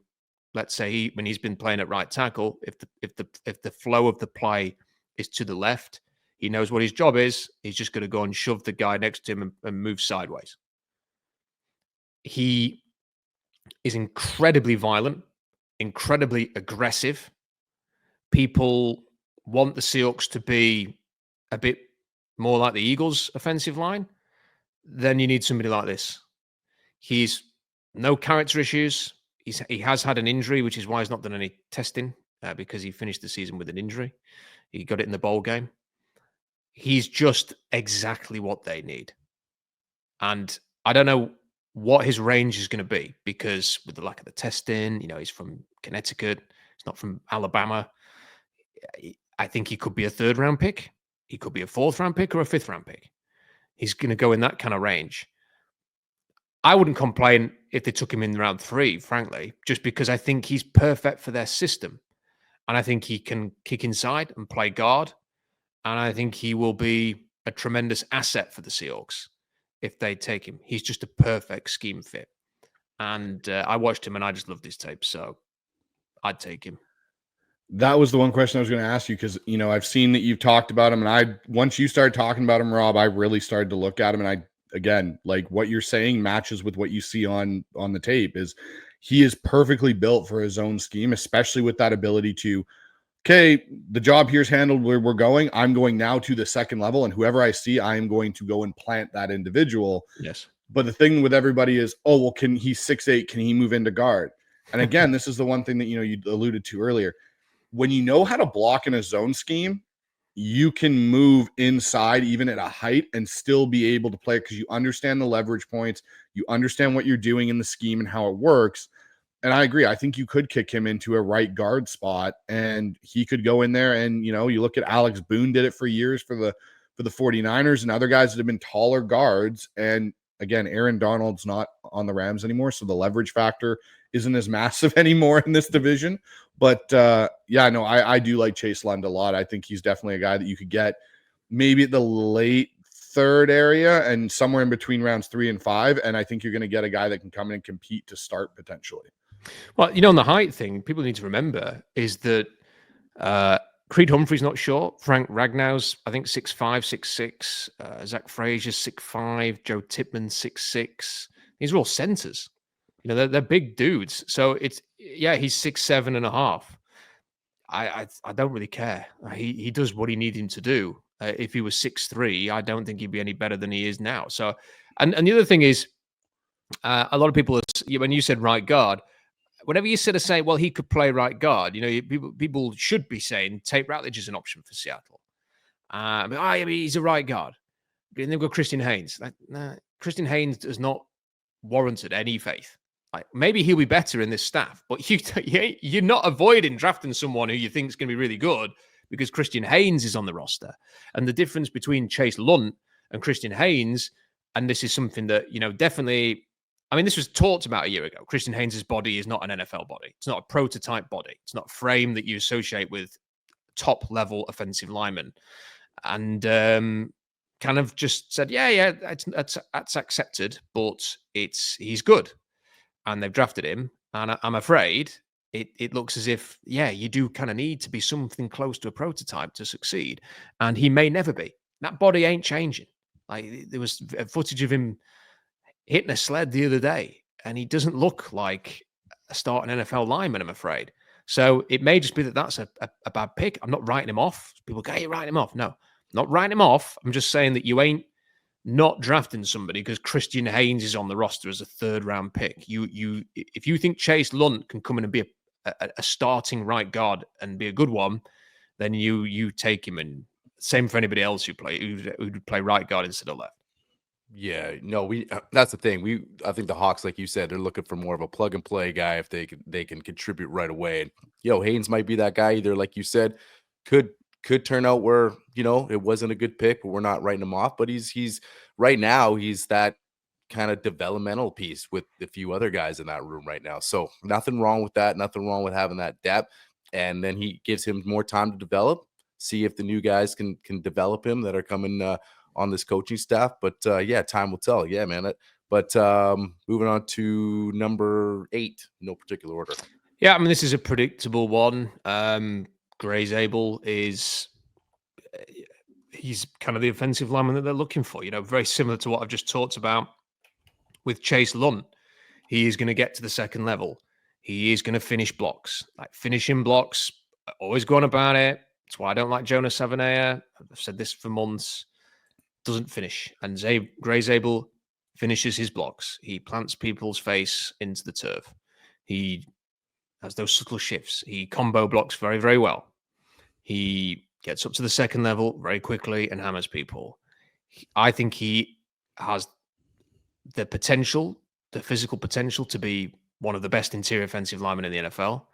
let's say when he's been playing at right tackle, if the flow of the play is to the left, he knows what his job is. He's just going to go and shove the guy next to him and move sideways. He is incredibly violent, incredibly aggressive. People want the Seahawks to be a bit more like the Eagles' offensive line. Then you need somebody like this. He's no character issues. He has had an injury, which is why he's not done any testing because he finished the season with an injury. He got it in the bowl game. He's just exactly what they need. And I don't know what his range is going to be because with the lack of the testing, he's from Connecticut. He's not from Alabama. I think he could be a 3rd round pick. He could be a 4th round pick or a 5th round pick. He's going to go in that kind of range. I wouldn't complain if they took him in round 3, frankly, just because I think he's perfect for their system. And I think he can kick inside and play guard. And I think he will be a tremendous asset for the Seahawks if they take him. He's just a perfect scheme fit. And I watched him and I just loved his tape. So I'd take him. That was the one question I was going to ask you because, I've seen that you've talked about him. And once you started talking about him, Rob, I really started to look at him. And again, like what you're saying matches with what you see on the tape is he is perfectly built for his own scheme, especially with that ability to, okay, the job here's handled where we're going. I'm going now to the second level. And whoever I see, I am going to go and plant that individual. Yes. But the thing with everybody is, he's 6'8", can he move into guard? And again, this is the one thing that, you alluded to earlier. When you know how to block in a zone scheme, you can move inside even at a height and still be able to play because you understand the leverage points. You understand what you're doing in the scheme and how it works. And I agree. I think you could kick him into a right guard spot and he could go in there and, you look at Alex Boone did it for years for the 49ers and other guys that have been taller guards. And again, Aaron Donald's not on the Rams anymore. So the leverage factor isn't as massive anymore in this division. But I do like Chase Lund a lot. I think he's definitely a guy that you could get maybe at the late 3rd area and somewhere in between rounds 3 and 5. And I think you're going to get a guy that can come in and compete to start potentially. Well, on the height thing, people need to remember is that Creed Humphrey's not short. Frank Ragnow's, I think, 6'5", 6'6". Zach Frazier's 6'5". Joe Tipman, 6'6". These are all centers. they're big dudes. So he's 6'7.5". I don't really care. He does what he needs him to do. If he was 6'3", I don't think he'd be any better than he is now. So, and the other thing is, a lot of people, when you said right guard, whenever you sort of say, well, he could play right guard, people should be saying Tate Ratledge is an option for Seattle. He's a right guard. And they've got Christian Haynes. Christian Haynes does not warranted any faith. Like, maybe he'll be better in this staff, but you're not avoiding drafting someone who you think is going to be really good because Christian Haynes is on the roster. And the difference between Chase Lunt and Christian Haynes, and this is something that, definitely, this was talked about a year ago. Christian Haynes' body is not an NFL body. It's not a prototype body. It's not a frame that you associate with top-level offensive linemen. And kind of just said, that's accepted, but he's good. And they've drafted him. And I'm afraid it looks as if, you do kind of need to be something close to a prototype to succeed. And he may never be. That body ain't changing. Like, there was footage of him hitting a sled the other day, and he doesn't look like a starting NFL lineman, I'm afraid. So it may just be that that's a bad pick. I'm not writing him off. People go, hey, you're writing him off. No, not writing him off. I'm just saying that you ain't not drafting somebody because Christian Haynes is on the roster as a third-round pick. If you think Chase Lunt can come in and be a starting right guard and be a good one, then you take him. And same for anybody else who'd play right guard instead of left. Yeah, no, that's the thing. I think the Hawks, like you said, they're looking for more of a plug and play guy if they can contribute right away. And Haynes might be that guy. Either, like you said, could turn out where it wasn't a good pick, but we're not writing him off. But he's right now he's that kind of developmental piece with a few other guys in that room right now. So nothing wrong with that. Nothing wrong with having that depth. And then he gives him more time to develop. See if the new guys can develop him that are coming on this coaching staff. But time will tell. Yeah, man. But moving on to number 8, no particular order. Yeah, this is a predictable one. Eval he's kind of the offensive lineman that they're looking for. Very similar to what I've just talked about with Chase Lunt. He is going to get to the second level. He is going to finish blocks. Like, finishing blocks, I always go on about it. That's why I don't like Jonah Savannah. I've said this for months. Doesn't finish. And Eval finishes his blocks. He plants people's face into the turf. He has those subtle shifts. He combo blocks very, very well. He gets up to the second level very quickly and hammers people. I think he has the potential, the physical potential, to be one of the best interior offensive linemen in the NFL.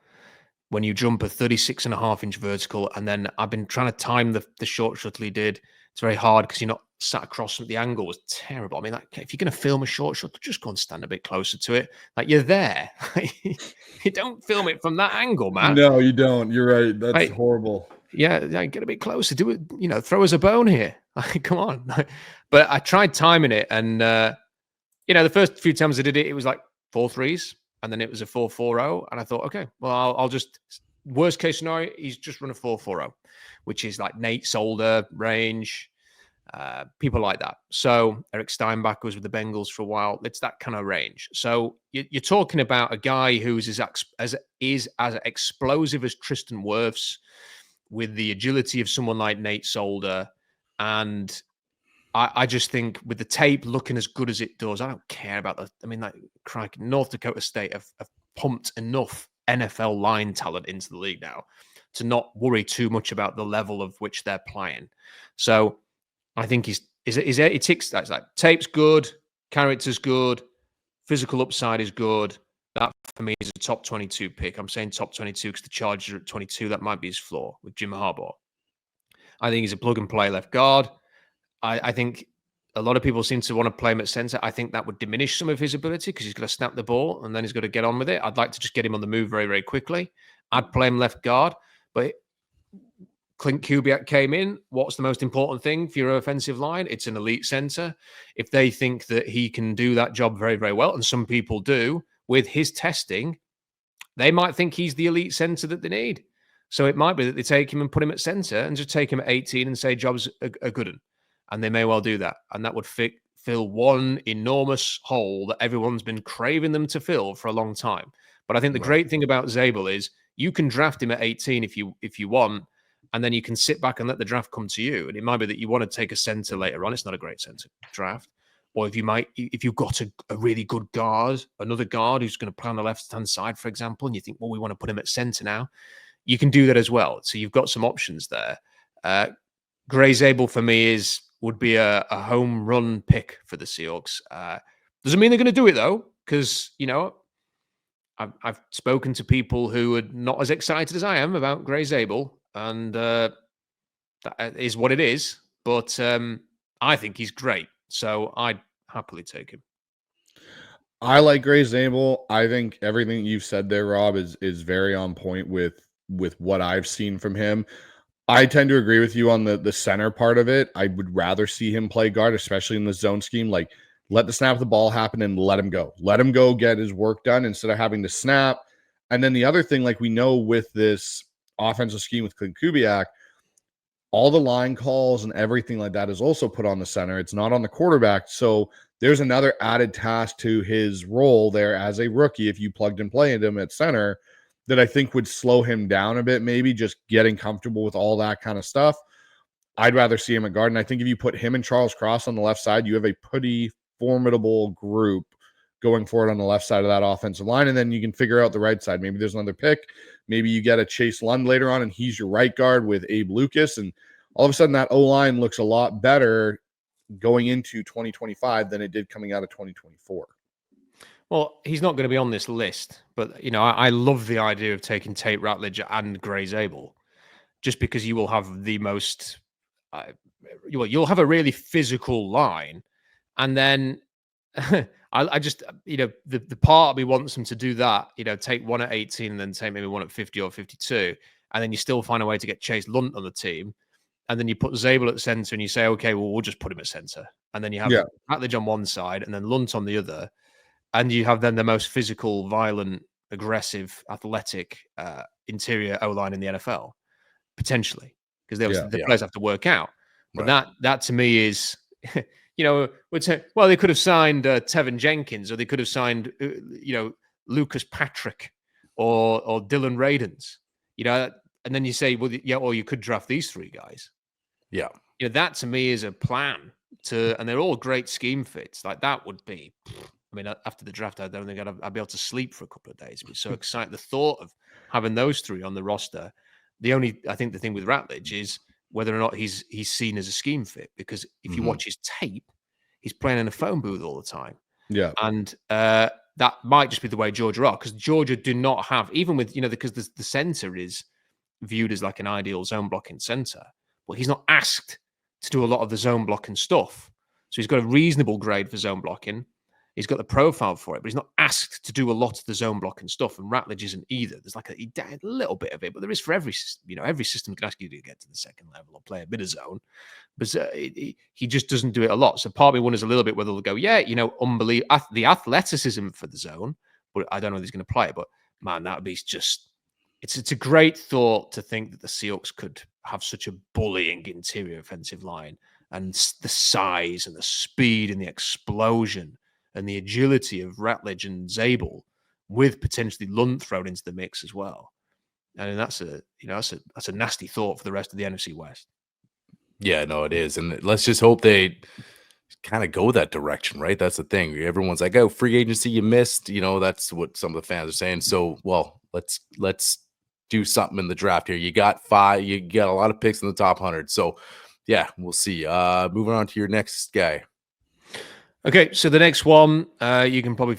When you jump a 36.5-inch vertical, and then I've been trying to time the short shuttle he did. It's very hard because you're not sat across from the angle. Was terrible. If you're going to film a short shuttle, just go and stand a bit closer to it. Like, you're there. You don't film it from that angle, man. No, you don't. You're right. That's horrible. Yeah, get a bit closer. Do it. Throw us a bone here. Come on. But I tried timing it, and the first few times I did it, it was like 4 threes, and then it was a 4.40, and I thought, okay, well, I'll just, worst case scenario, he's just run a 4.40, which is like Nate Solder range, people like that. So Eric Steinbach was with the Bengals for a while. It's that kind of range. So you're talking about a guy who's as explosive as Tristan Wirfs, with the agility of someone like Nate Solder. And I just think with the tape looking as good as it does, I don't care about crikey, North Dakota State have pumped enough NFL line talent into the league now to not worry too much about the level of which they're playing. So I think he ticks that. Like, tape's good, character's good, physical upside is good. That for me is a top 22 pick. I'm saying top 22 because the Chargers are at 22. That might be his floor with Jim Harbaugh. I think he's a plug and play left guard. I think a lot of people seem to want to play him at center. I think that would diminish some of his ability because he's got to snap the ball and then he's got to get on with it. I'd like to just get him on the move very, very quickly. I'd play him left guard, but Clint Kubiak came in. What's the most important thing for your offensive line? It's an elite center. If they think that he can do that job very, very well, and some people do, with his testing, they might think he's the elite center that they need. So it might be that they take him and put him at center and just take him at 18 and say job's a good one. And they may well do that. And that would fit fill one enormous hole that everyone's been craving them to fill for a long time. But I think the great thing about Zabel is you can draft him at 18 if you want, and then you can sit back and let the draft come to you. And it might be that you want to take a center later on. It's not a great center draft. Or if you've got a really good guard, another guard who's going to play on the left-hand side, for example, and you think, well, we want to put him at center now, you can do that as well. So you've got some options there. Gray Zabel for me would be a home run pick for the Seahawks. Doesn't mean they're going to do it though, because I've spoken to people who are not as excited as I am about Gray Zabel, and that is what it is. But I think he's great, so I'd happily take him. I like Gray Zabel. I think everything you've said there, Rob, is very on point with what I've seen from him. I tend to agree with you on the center part of it. I would rather see him play guard, especially in the zone scheme. Like, let the snap of the ball happen and let him go. Let him go get his work done instead of having to snap. And then the other thing, like we know with this offensive scheme with Clint Kubiak, all the line calls and everything like that is also put on the center. It's not on the quarterback. So there's another added task to his role there as a rookie if you plugged and played him at center that I think would slow him down a bit, maybe just getting comfortable with all that kind of stuff. I'd rather see him at guard. And I think if you put him and Charles Cross on the left side, you have a pretty formidable group going forward on the left side of that offensive line. And then you can figure out the right side. Maybe there's another pick. Maybe you get a Chase Lund later on and he's your right guard with Abe Lucas. And all of a sudden that O-line looks a lot better going into 2025 than it did coming out of 2024. Well, he's not going to be on this list, but I love the idea of taking Tate Ratledge and Gray Zabel, just because you will have the most, you'll have a really physical line, and then I just the part of me wants them to do that, take one at 18 and then take maybe one at 50 or 52, and then you still find a way to get Chase Lunt on the team. And then you put Zabel at center and you say, okay, well, we'll just put him at center. And then you have Ratledge on one side and then Lunt on the other. And you have then the most physical, violent, aggressive, athletic interior O-line in the NFL, potentially, because the players have to work out. But that to me is, would say, well, they could have signed Tevin Jenkins, or they could have signed, Lucas Patrick or Dylan Radens, and then you say, well, yeah, or you could draft these three guys. Yeah. That to me is a plan and they're all great scheme fits. Like that would be, I mean, after the draft, I don't think I'd be able to sleep for a couple of days. But so excited. The thought of having those three on the roster. I think the thing with Ratledge is whether or not he's seen as a scheme fit, because if you watch his tape, he's playing in a phone booth all the time. Yeah. And that might just be the way Georgia are, because Georgia do not have, even with, because the center is viewed as like an ideal zone blocking center. Well, he's not asked to do a lot of the zone blocking stuff. So he's got a reasonable grade for zone blocking. He's got the profile for it, but he's not asked to do a lot of the zone blocking stuff. And Ratledge isn't either. There's like a little bit of it, but there is for every system can ask you to get to the second level or play a bit of zone. But he just doesn't do it a lot. So part of me wonders a little bit whether they'll go, unbelievable. The athleticism for the zone, but I don't know if he's going to play it. But man, that would be just, it's a great thought to think that the Seahawks could have such a bullying interior offensive line, and the size and the speed and the explosion and the agility of Ratledge and Zabel, with potentially Lunt thrown into the mix as well. And that's a nasty thought for the rest of the NFC West. Yeah, no, it is. And let's just hope they kind of go that direction, right? That's the thing. Everyone's like, oh, free agency you missed. That's what some of the fans are saying. So, well, let's do something in the draft here. You got a lot of picks in the top 100. So, yeah, we'll see. Moving on to your next guy. Okay, so the next one, you can probably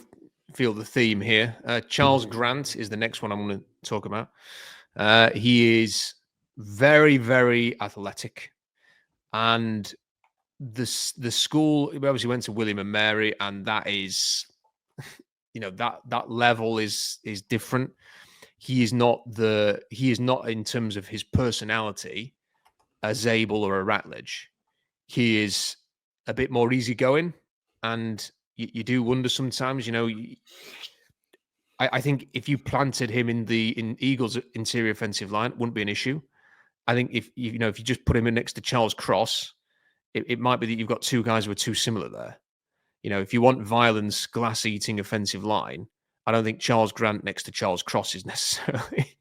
feel the theme here. Charles Grant is the next one I'm going to talk about. He is very, very athletic. And the school, he obviously went to William and Mary, and that is, that level is different. He is not in terms of his personality a Zabel or a Ratledge. He is a bit more easygoing, and you do wonder sometimes. I think if you planted him in Eagles' interior offensive line, it wouldn't be an issue. I think if you just put him in next to Charles Cross, it might be that you've got two guys who are too similar there. if you want violence, glass-eating offensive line, I don't think Charles Grant next to Charles Cross is necessarily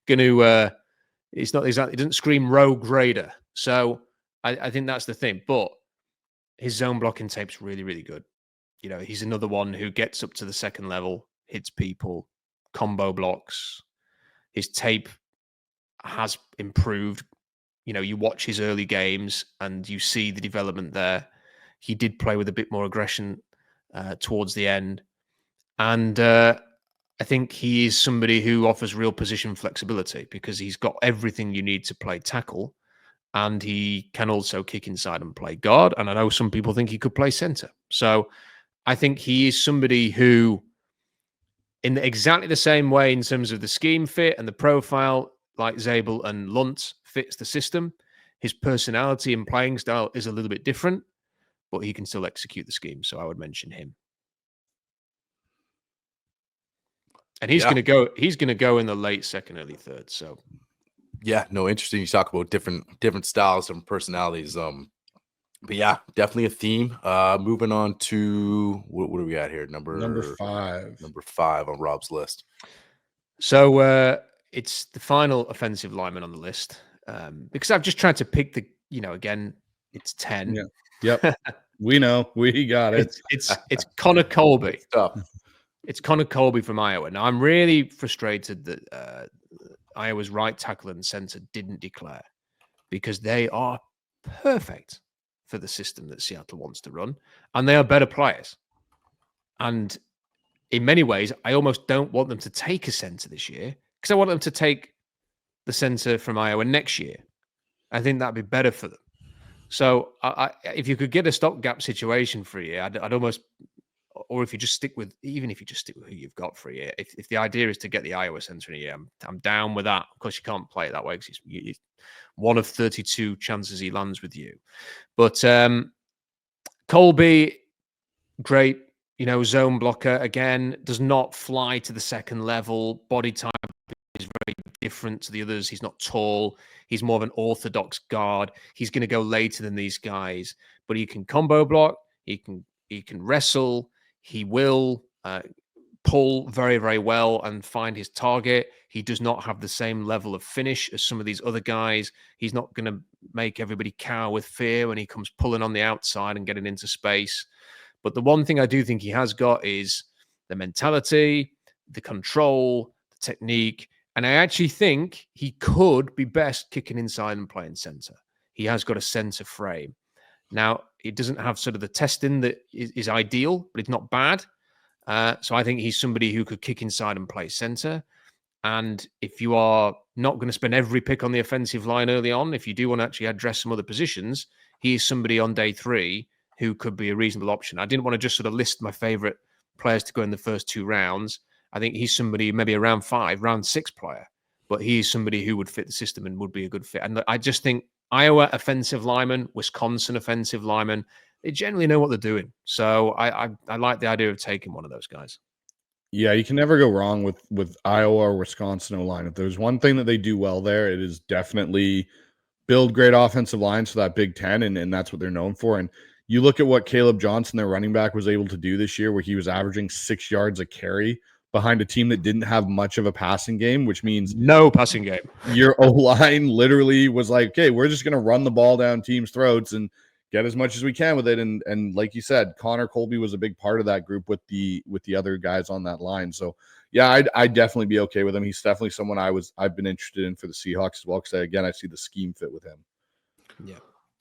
going to. It's not exactly. It doesn't scream rogue raider. So I think that's the thing. But his zone blocking tape's really, really good. He's another one who gets up to the second level, hits people, combo blocks. His tape has improved. You watch his early games and you see the development there. He did play with a bit more aggression towards the end. And I think he is somebody who offers real position flexibility because he's got everything you need to play tackle. And he can also kick inside and play guard. And I know some people think he could play center. So I think he is somebody who, in exactly the same way in terms of the scheme fit and the profile, like Zabel and Lunt fits the system, his personality and playing style is a little bit different, but he can still execute the scheme. So I would mention him. And he's going to go. He's going to go in the late second, early third. So, yeah, no, interesting. You talk about different styles, different personalities. But yeah, definitely a theme. Moving on to what are we at here? Number 5. Number 5 on Rob's list. So it's the final offensive lineman on the list because I've just tried to pick the. Again, it's 10. Yeah. Yep. We know. We got it. It's Connor Colby. Tough. It's Connor Colby from Iowa. Now, I'm really frustrated that Iowa's right tackle and center didn't declare because they are perfect for the system that Seattle wants to run, and they are better players. And in many ways, I almost don't want them to take a center this year because I want them to take the center from Iowa next year. I think that'd be better for them. So if you could get a stopgap situation for a year, I'd almost... Or if you just stick with, even if you just stick with who you've got for a year, if the idea is to get the Iowa center in a year, I'm down with that. Of course, you can't play it that way because he's one of 32 chances he lands with you. But Colby, great, zone blocker again, does not fly to the second level. Body type is very different to the others. He's not tall. He's more of an orthodox guard. He's going to go later than these guys, but he can combo block. He can wrestle. He will pull very, very well and find his target. He does not have the same level of finish as some of these other guys. He's not going to make everybody cower with fear when he comes pulling on the outside and getting into space. But the one thing I do think he has got is the mentality, the control, the technique. And I actually think he could be best kicking inside and playing center. He has got a center frame. Now, it doesn't have sort of the testing that is ideal, but it's not bad. So I think he's somebody who could kick inside and play center. And if you are not going to spend every pick on the offensive line early on, if you do want to actually address some other positions, he is somebody on day 3 who could be a reasonable option. I didn't want to just sort of list my favorite players to go in the first 2 rounds. I think he's somebody maybe a round 6 player, but he's somebody who would fit the system and would be a good fit. And I just think Iowa offensive lineman, Wisconsin offensive lineman, they generally know what they're doing. So I like the idea of taking one of those guys. Yeah, you can never go wrong with Iowa or Wisconsin O-line. If there's one thing that they do well there, it is definitely build great offensive lines for that Big Ten, and that's what they're known for. And you look at what Caleb Johnson, their running back, was able to do this year, where he was averaging 6 yards a carry behind a team that didn't have much of a passing game, which means no passing game. Your O-line literally was like, okay, we're just going to run the ball down teams' throats and get as much as we can with it. And like you said, Connor Colby was a big part of that group with the other guys on that line. So yeah, I'd definitely be okay with him. He's definitely someone I've been interested in for the Seahawks as well, because again, I see the scheme fit with him.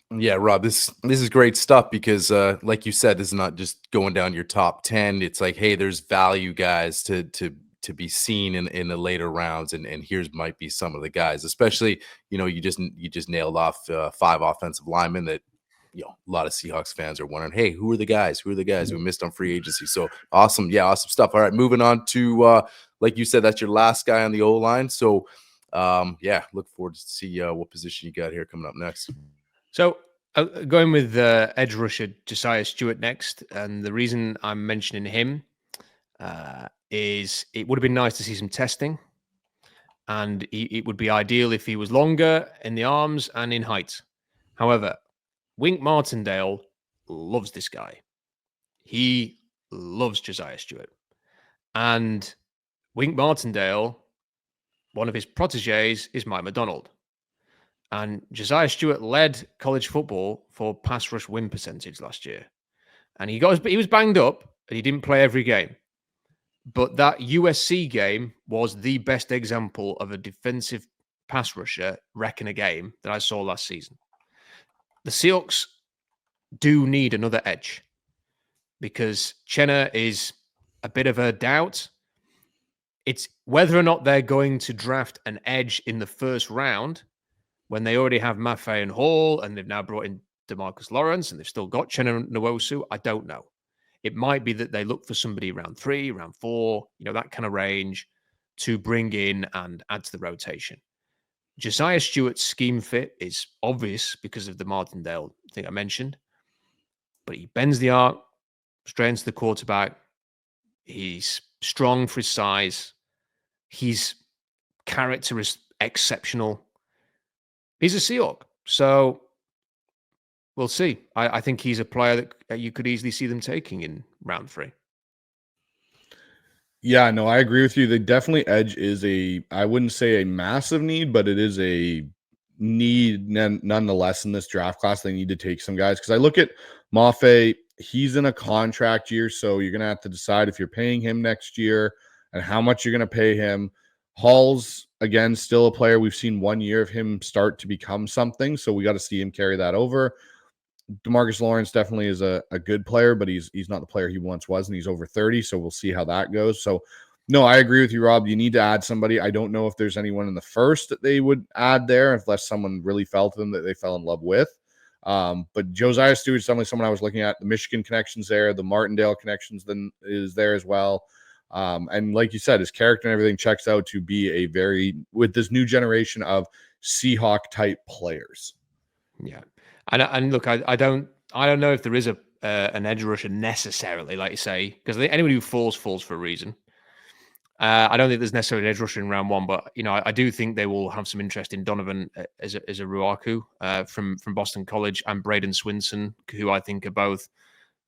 Yeah, Rob, this is great stuff because like you said, this is not just going down your top 10. It's like, hey, there's value guys to be seen in the later rounds, and here's might be some of the guys, especially, you just nailed off 5 offensive linemen that, a lot of Seahawks fans are wondering, hey, who are the guys who missed on free agency? So awesome. Yeah, awesome stuff. All right, moving on to like you said, that's your last guy on the O-line. So look forward to see what position you got here coming up next. So going with edge rusher Josiah Stewart next, and the reason I'm mentioning him is it would have been nice to see some testing, and it would be ideal if he was longer in the arms and in height. However, Wink Martindale loves this guy. He loves Josiah Stewart. And Wink Martindale, one of his proteges, is Mike McDonald. And Josiah Stewart led college football for pass rush win percentage last year. And he was banged up and he didn't play every game. But that USC game was the best example of a defensive pass rusher wrecking a game that I saw last season. The Seahawks do need another edge because Chenna is a bit of a doubt. It's whether or not they're going to draft an edge in the first round when they already have Maffei and Hall and they've now brought in DeMarcus Lawrence and they've still got Chenna Nwosu. I don't know. It might be that they look for somebody round 3, round 4, that kind of range to bring in and add to the rotation. Josiah Stewart's scheme fit is obvious because of the Martindale thing I mentioned, but he bends the arc, straightens the quarterback. He's strong for his size. His character is exceptional. He's a Seahawk. So we'll see. I think he's a player that you could easily see them taking in round 3. Yeah, no, I agree with you. The definitely edge is I wouldn't say a massive need, but it is a need nonetheless in this draft class. They need to take some guys because I look at Maffei. He's in a contract year, so you're going to have to decide if you're paying him next year and how much you're going to pay him. Hall's, again, still a player. We've seen 1 year of him start to become something, so we got to see him carry that over. DeMarcus Lawrence definitely is a good player, but he's not the player he once was, and he's over 30, so we'll see how that goes. So, no, I agree with you, Rob. You need to add somebody. I don't know if there's anyone in the first that they would add there, unless someone really felt them that they fell in love with. But Josiah Stewart's definitely someone I was looking at. The Michigan connections there, the Martindale connections then is there as well. And like you said, his character and everything checks out to be with this new generation of Seahawk type players. Yeah. And look, I don't know if there is an edge rusher necessarily, like you say, because anybody who falls for a reason. I don't think there's necessarily an edge rusher in round 1, but I do think they will have some interest in Donovan as a Ruaku from Boston College and Braden Swinson, who I think are both.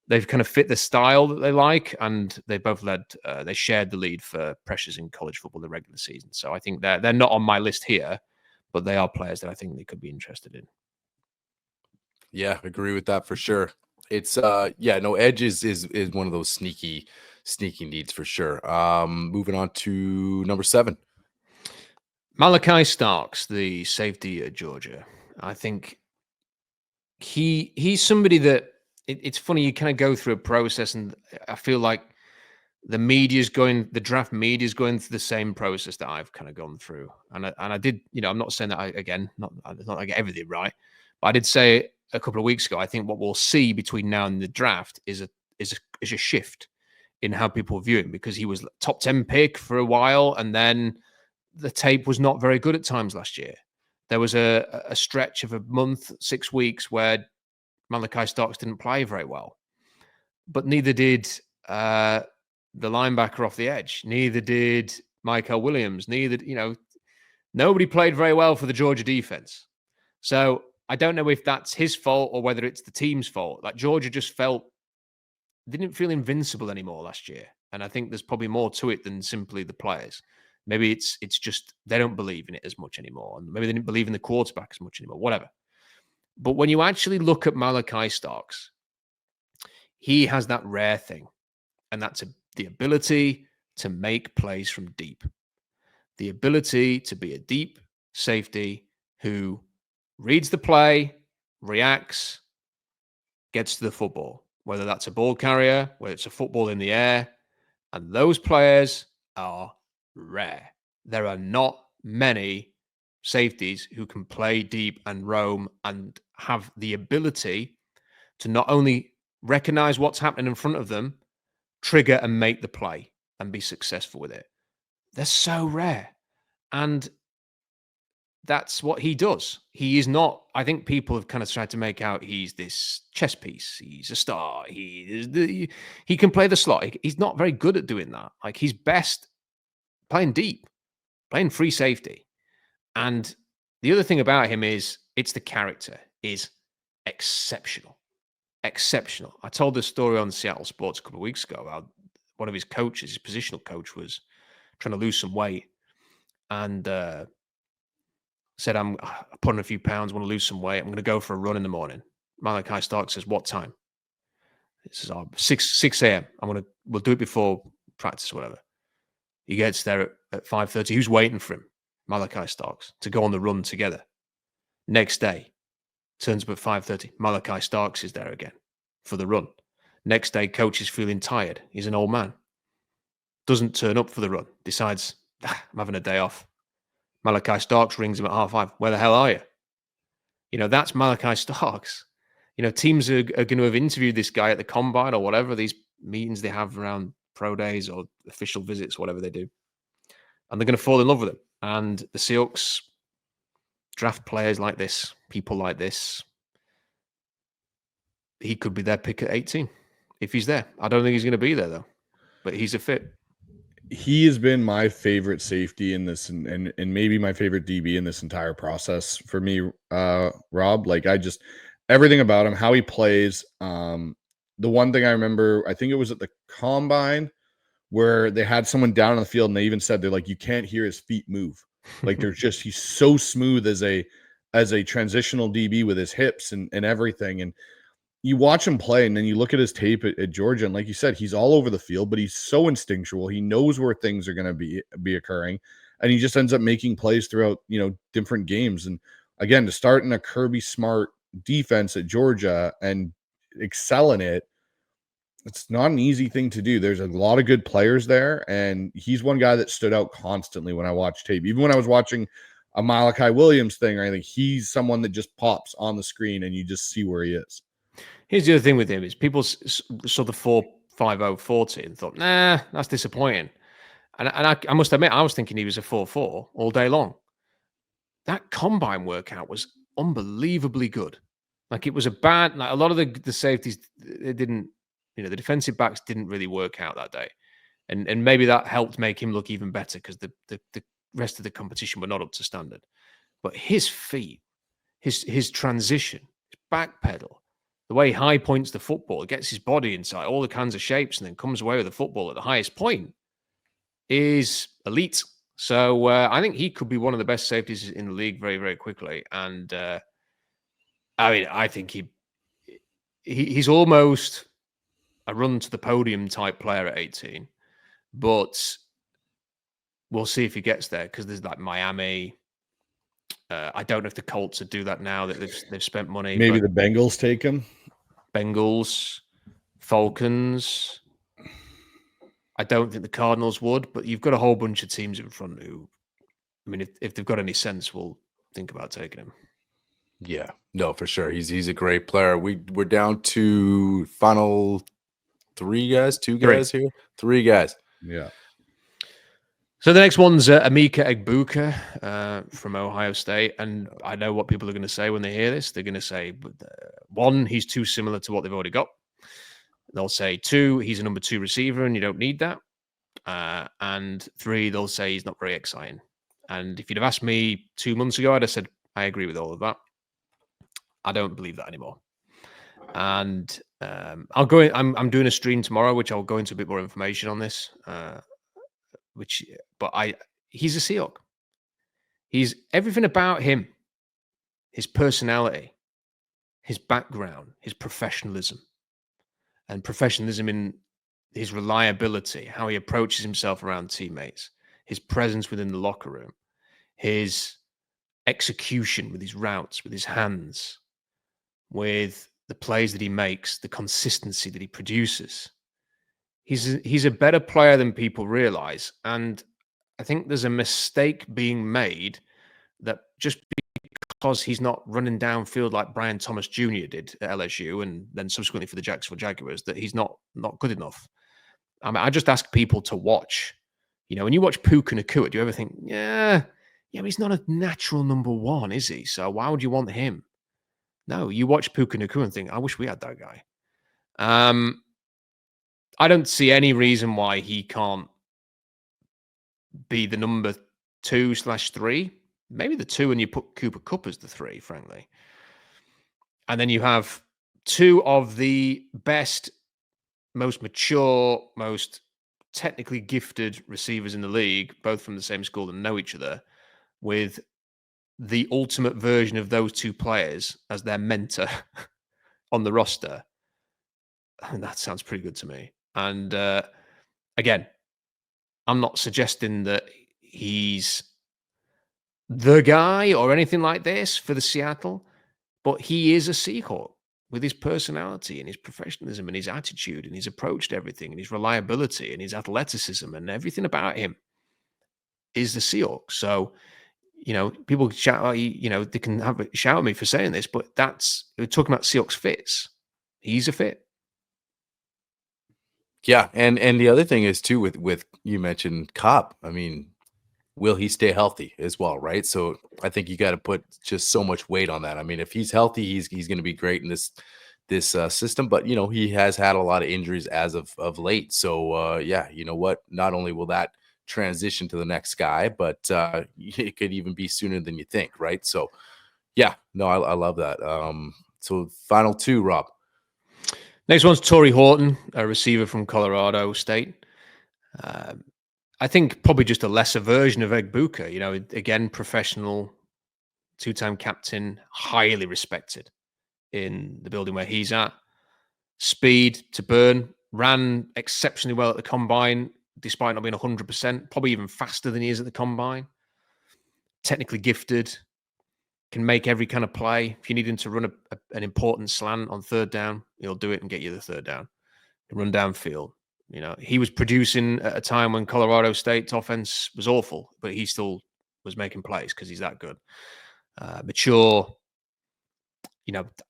They've kind of fit the style that they like, and they both they shared the lead for pressures in college football the regular season. So I think they're not on my list here, but they are players that I think they could be interested in. Yeah, agree with that for sure. It's edge is one of those sneaky needs for sure. Moving on to number 7. Malachi Starks, the safety at Georgia. I think he's somebody that it's funny, you kind of go through a process, and I feel like the draft media is going through the same process that I've kind of gone through. And I did, I'm not saying that it's not I get everything right, but I did say a couple of weeks ago, I think what we'll see between now and the draft is a shift in how people view him, because he was top 10 pick for a while, and then the tape was not very good at times last year. There was a stretch of a month, 6 weeks where Malachi Starks didn't play very well, but neither did the linebacker off the edge. Neither did Michael Williams. Nobody played very well for the Georgia defense. So I don't know if that's his fault or whether it's the team's fault. Like, Georgia just didn't feel invincible anymore last year. And I think there's probably more to it than simply the players. Maybe it's just they don't believe in it as much anymore. And maybe they didn't believe in the quarterback as much anymore, whatever. But when you actually look at Malachi Starks, he has that rare thing. And that's the ability to make plays from deep. The ability to be a deep safety who reads the play, reacts, gets to the football, whether that's a ball carrier, whether it's a football in the air. And those players are rare. There are not many safeties who can play deep and roam and have the ability to not only recognize what's happening in front of them, trigger and make the play and be successful with it. They're so rare. And that's what he does. He is not, I think people have kind of tried to make out he's this chess piece. He's a star. He can play the slot. He's not very good at doing that. Like, he's best playing deep, playing free safety. And the other thing about him is it's the character is exceptional. exceptional. I told this story on Seattle Sports a couple of weeks ago about one of his coaches, his positional coach, was trying to lose some weight and said, I'm putting a few pounds, want to lose some weight. I'm going to go for a run in the morning. Malachi Stark says, what time? It says, 6 a.m. We'll do it before practice or whatever. He gets there at 5:30. Who's waiting for him? Malachi Starks, to go on the run together. Next day, turns up at 5:30. Malachi Starks is there again for the run. Next day, coach is feeling tired. He's an old man. Doesn't turn up for the run. Decides, I'm having a day off. Malachi Starks rings him at 5:30. Where the hell are you? That's Malachi Starks. Teams are going to have interviewed this guy at the combine or whatever, these meetings they have around pro days or official visits, whatever they do. And they're going to fall in love with him. And the Seahawks draft players like this, people like this. He could be their pick at 18 if he's there. I don't think he's going to be there, though. But he's a fit. He has been my favorite safety in this and maybe my favorite DB in this entire process for me, Rob. Like, everything about him, how he plays. The one thing I remember, I think it was at the combine where they had someone down on the field and they even said, they're like, you can't hear his feet move. Like, he's so smooth as a transitional DB with his hips and everything. And you watch him play and then you look at his tape at Georgia. And like you said, he's all over the field, but he's so instinctual. He knows where things are going to be occurring. And he just ends up making plays throughout, different games. And again, to start in a Kirby Smart defense at Georgia and excel in it, it's not an easy thing to do. There's a lot of good players there, and he's one guy that stood out constantly when I watched tape. Even when I was watching a Malachi Williams thing or anything, he's someone that just pops on the screen and you just see where he is. Here's the other thing with him is people saw the 4.50 40 and thought, nah, that's disappointing. And I must admit, I was thinking he was a 4.4 all day long. That combine workout was unbelievably good. Like, it was a lot of the safeties, they didn't, the defensive backs didn't really work out that day. And maybe that helped make him look even better because the rest of the competition were not up to standard. But his feet, his transition, his back pedal, the way he high points the football, gets his body inside all the kinds of shapes and then comes away with the football at the highest point is elite. So I think he could be one of the best safeties in the league very, very quickly. And I think he's almost a run to the podium type player at 18, but we'll see if he gets there because there's like Miami. I don't know if the Colts would do that now that they've spent money. Maybe the Bengals take him. Bengals, Falcons. I don't think the Cardinals would, but you've got a whole bunch of teams in front who, if they've got any sense, will think about taking him. Yeah, no, for sure. He's a great player. We're down to final two guys here. Three guys. Yeah. So the next one's Emeka Egbuka from Ohio State. And I know what people are going to say when they hear this. They're going to say, one, he's too similar to what they've already got. They'll say, two, he's a number 2 receiver and you don't need that. And 3, they'll say he's not very exciting. And if you'd have asked me 2 months ago, I'd have said, I agree with all of that. I don't believe that anymore. And I'm doing a stream tomorrow, which I'll go into a bit more information on this. He's a Seahawk. He's everything about him, his personality, his background, his professionalism, and professionalism in his reliability, how he approaches himself around teammates, his presence within the locker room, his execution with his routes, with his hands, with the plays that he makes, the consistency that he produces. He's a better player than people realize. And I think there's a mistake being made that just because he's not running downfield like Brian Thomas Jr. did at LSU and then subsequently for the Jacksonville Jaguars, that he's not good enough. I just ask people to watch. When you watch Puka Nacua, do you ever think, yeah, but he's not a natural number 1, is he? So why would you want him? No, you watch Puka Nacua and think, I wish we had that guy. I don't see any reason why he can't be the number 2/3. Maybe the 2 and you put Cooper Kupp as the 3, frankly. And then you have two of the best, most mature, most technically gifted receivers in the league, both from the same school and know each other, with the ultimate version of those two players as their mentor on the roster. I mean, that sounds pretty good to me. And again, I'm not suggesting that he's the guy or anything like this for the Seattle, but he is a Seahawk with his personality and his professionalism and his attitude and his approach to everything and his reliability and his athleticism and everything about him is the Seahawks. So, people shout, they can shout at me for saying this, but we're talking about Seahawks fits. He's a fit. Yeah, and the other thing is too with you mentioned Cobb. I mean, will he stay healthy as well, right? So I think you got to put just so much weight on that. I mean, if he's healthy, he's going to be great in this system. But he has had a lot of injuries as of late. So yeah, you know what? Not only will that transition to the next guy, but it could even be sooner than you think, right? So yeah, no, I love that. So final two, Rob. Next one's Torrey Horton, a receiver from Colorado State. I think probably just a lesser version of Egbuka. Again, professional, two-time captain, highly respected in the building where he's at. Speed to burn, ran exceptionally well at the combine, despite not being 100%, probably even faster than he is at the combine. Technically gifted, can make every kind of play. If you need him to run an important slant on third down, he'll do it and get you the third down. Run downfield. He was producing at a time when Colorado State's offense was awful, but he still was making plays because he's that good. Mature.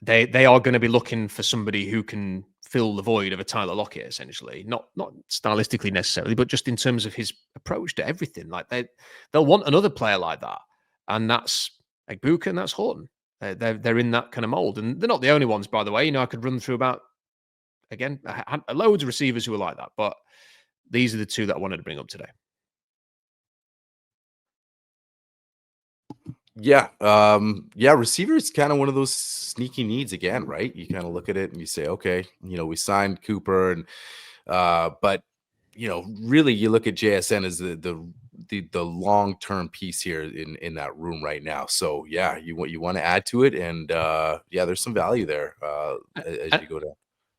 They are going to be looking for somebody who can fill the void of a Tyler Lockett, essentially. Not stylistically necessarily, but just in terms of his approach to everything. Like they'll want another player like that, and that's Egbuka and that's Horton. They're in that kind of mold, and they're not the only ones, by the way. I could run through about loads of receivers who are like that, but these are the two that I wanted to bring up today. Yeah. Receiver is kind of one of those sneaky needs again, right? You kind of look at it and you say, okay, we signed Cooper and but really you look at JSN as the long-term piece here in that room right now. So yeah, you want to add to it, and there's some value there as you go down.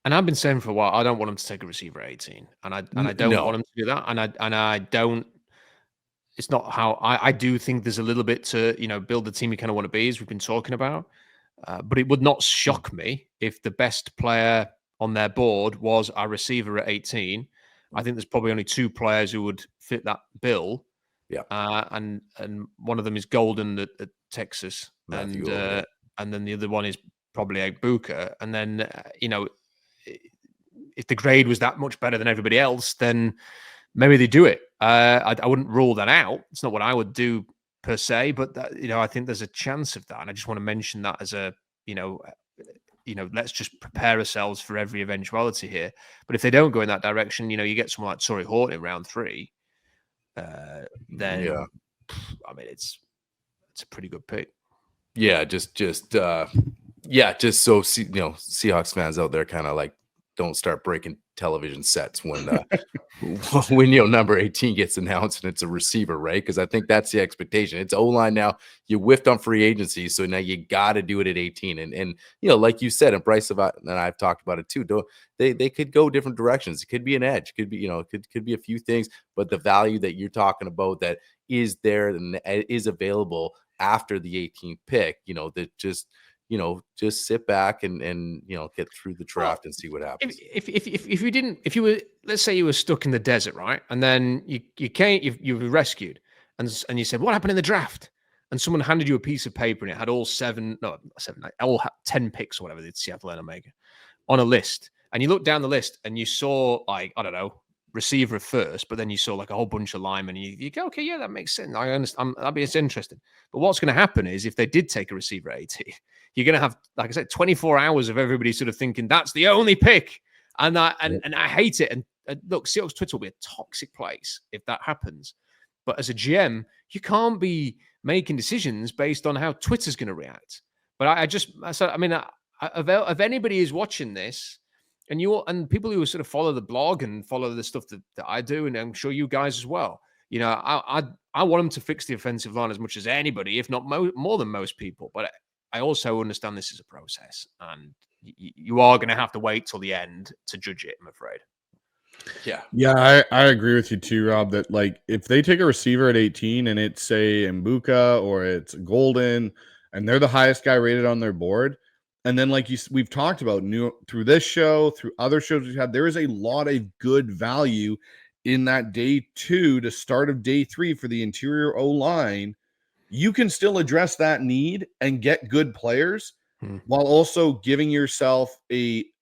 And I've been saying for a while, I don't want him to take a receiver at 18, and I don't want him to do that, and I don't. It's not how I do think there's a little bit to build the team you kind of want to be, as we've been talking about. But it would not shock me if the best player on their board was a receiver at 18. I think there's probably only two players who would fit that bill. Yeah. And one of them is Golden at Texas, and then the other one is probably Egbuka. And then if the grade was that much better than everybody else, then maybe they do it. I wouldn't rule that out. It's not what I would do per se, but I think there's a chance of that. And I just want to mention that as a let's just prepare ourselves for every eventuality here. But if they don't go in that direction, you get someone like Torrey Horton in round 3. Then yeah. I mean it's a pretty good pick. Yeah, just so Seahawks fans out there kind of like don't start breaking television sets when when number 18 gets announced and it's a receiver, right? Because I think that's the expectation. It's O-line now. You whiffed on free agency, so now you got to do it at 18. And like you said, and Bryce and I've talked about it too. They could go different directions. It could be an edge. Could be could be a few things. But the value that you're talking about that is there and is available after the 18th pick, that just sit back and get through the draft and see what happens. If you were, let's say you were stuck in the desert, right? And then you were rescued and you said, what happened in the draft? And someone handed you a piece of paper and it had all 10 picks or whatever, the Seattle and Omega on a list. And you look down the list and you saw receiver first, but then you saw like a whole bunch of linemen and you go, okay, yeah, that makes sense. I understand. It's interesting. But what's going to happen is if they did take a receiver at 18, you're going to have, like I said, 24 hours of everybody sort of thinking that's the only pick. And I hate it. And look, Seahawks Twitter will be a toxic place if that happens. But as a GM, you can't be making decisions based on how Twitter's going to react. But I if anybody is watching this, and people who sort of follow the blog and follow the stuff that I do, and I'm sure you guys as well, I want them to fix the offensive line as much as anybody, if not more than most people. But I also understand this is a process, and you are going to have to wait till the end to judge it, I'm afraid. Yeah, I agree with you too, Rob, that like if they take a receiver at 18 and it's say Mbuka or it's Golden and they're the highest guy rated on their board, and then like we've talked about through this show, through other shows we've had, there is a lot of good value in that day 2 to start of day 3 for the interior O-line. You can still address that need and get good players while also giving yourself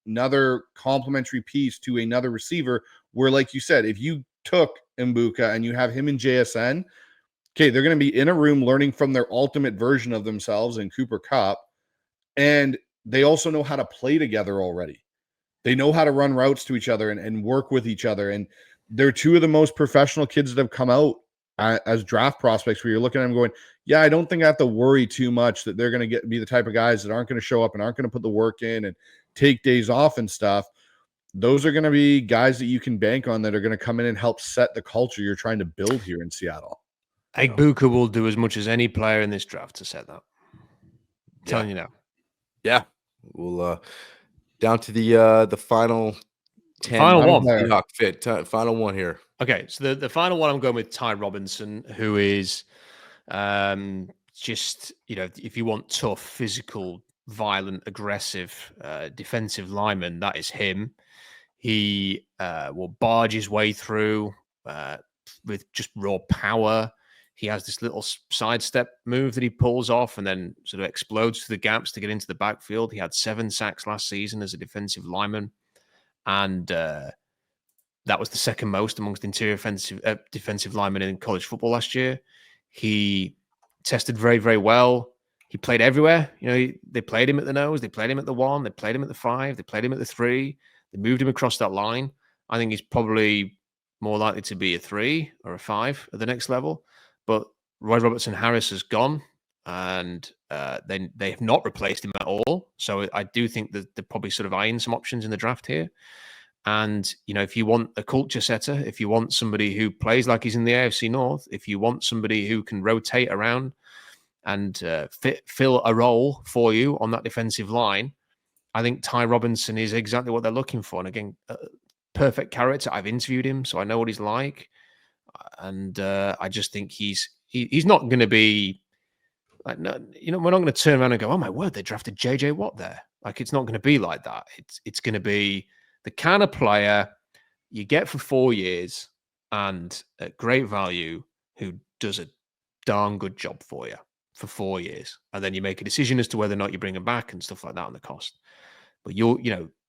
another complementary piece to another receiver where, like you said, if you took Mbuka and you have him in JSN, okay, they're going to be in a room learning from their ultimate version of themselves in Cooper Kupp, and they also know how to play together already. They know how to run routes to each other and work with each other, and they're two of the most professional kids that have come out as draft prospects where you're looking at them going, yeah, I don't think I have to worry too much that they're going to be the type of guys that aren't going to show up and aren't going to put the work in and take days off and stuff. Those are going to be guys that you can bank on that are going to come in and help set the culture you're trying to build here in Seattle. Egbuka will do as much as any player in this draft to set that. I'm telling you now. Yeah. We'll down to the final 10. Final one. Seahawk fit. Final one here. Okay, so the final one I'm going with Ty Robinson, who is just, if you want tough, physical, violent, aggressive defensive lineman, that is him. He will barge his way through with just raw power. He has this little sidestep move that he pulls off and then sort of explodes through the gaps to get into the backfield. He had 7 sacks last season as a defensive lineman, and that was the second most amongst interior defensive linemen in college football last year. He tested very, very well. He played everywhere. They played him at the nose. They played him at the 1. They played him at the 5. They played him at the 3. They moved him across that line. I think he's probably more likely to be a 3 or a 5 at the next level. But Roy Robertson Harris has gone, and they have not replaced him at all. So I do think that they're probably sort of eyeing some options in the draft here. And, if you want a culture setter, if you want somebody who plays like he's in the AFC North, if you want somebody who can rotate around and fill a role for you on that defensive line, I think Ty Robinson is exactly what they're looking for. And again, perfect character. I've interviewed him, so I know what he's like. And I just think he's not going to be like, no, we're not going to turn around and go, oh my word, they drafted JJ Watt there. Like, it's not going to be like that. It's going to be the kind of player you get for 4 years and at great value who does a darn good job for you for 4 years. And then you make a decision as to whether or not you bring him back and stuff like that on the cost. But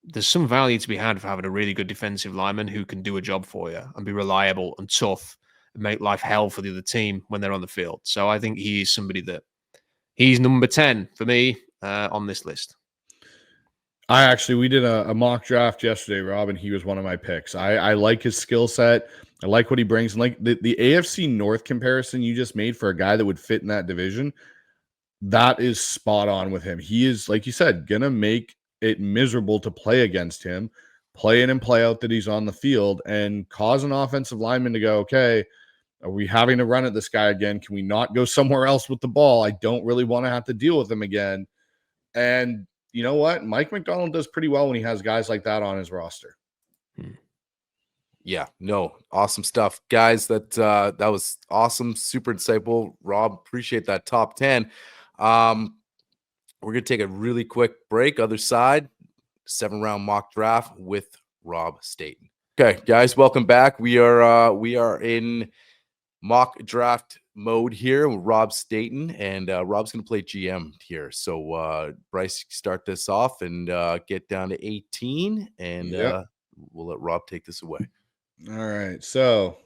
there's some value to be had for having a really good defensive lineman who can do a job for you and be reliable and tough and make life hell for the other team when they're on the field. So I think he's somebody he's number 10 for me on this list. We did a mock draft yesterday, Rob, and he was one of my picks. I like his skill set. I like what he brings. And like the AFC North comparison you just made for a guy that would fit in that division, that is spot on with him. He is, like you said, going to make it miserable to play against him, play in and play out that he's on the field, and cause an offensive lineman to go, okay, are we having to run at this guy again? Can we not go somewhere else with the ball? I don't really want to have to deal with him again. And you know what? Mike McDonald does pretty well when he has guys like that on his roster. Yeah, no, awesome stuff, guys. That was awesome, super insightful. Rob, appreciate that top 10. We're gonna take a really quick break. Other side, 7-round mock draft with Rob Staton. Okay, guys, welcome back. We are in mock draft mode here with Rob Staton, and Rob's going to play GM here. So Bryce, start this off and get down to 18, and we'll let Rob take this away. All right, so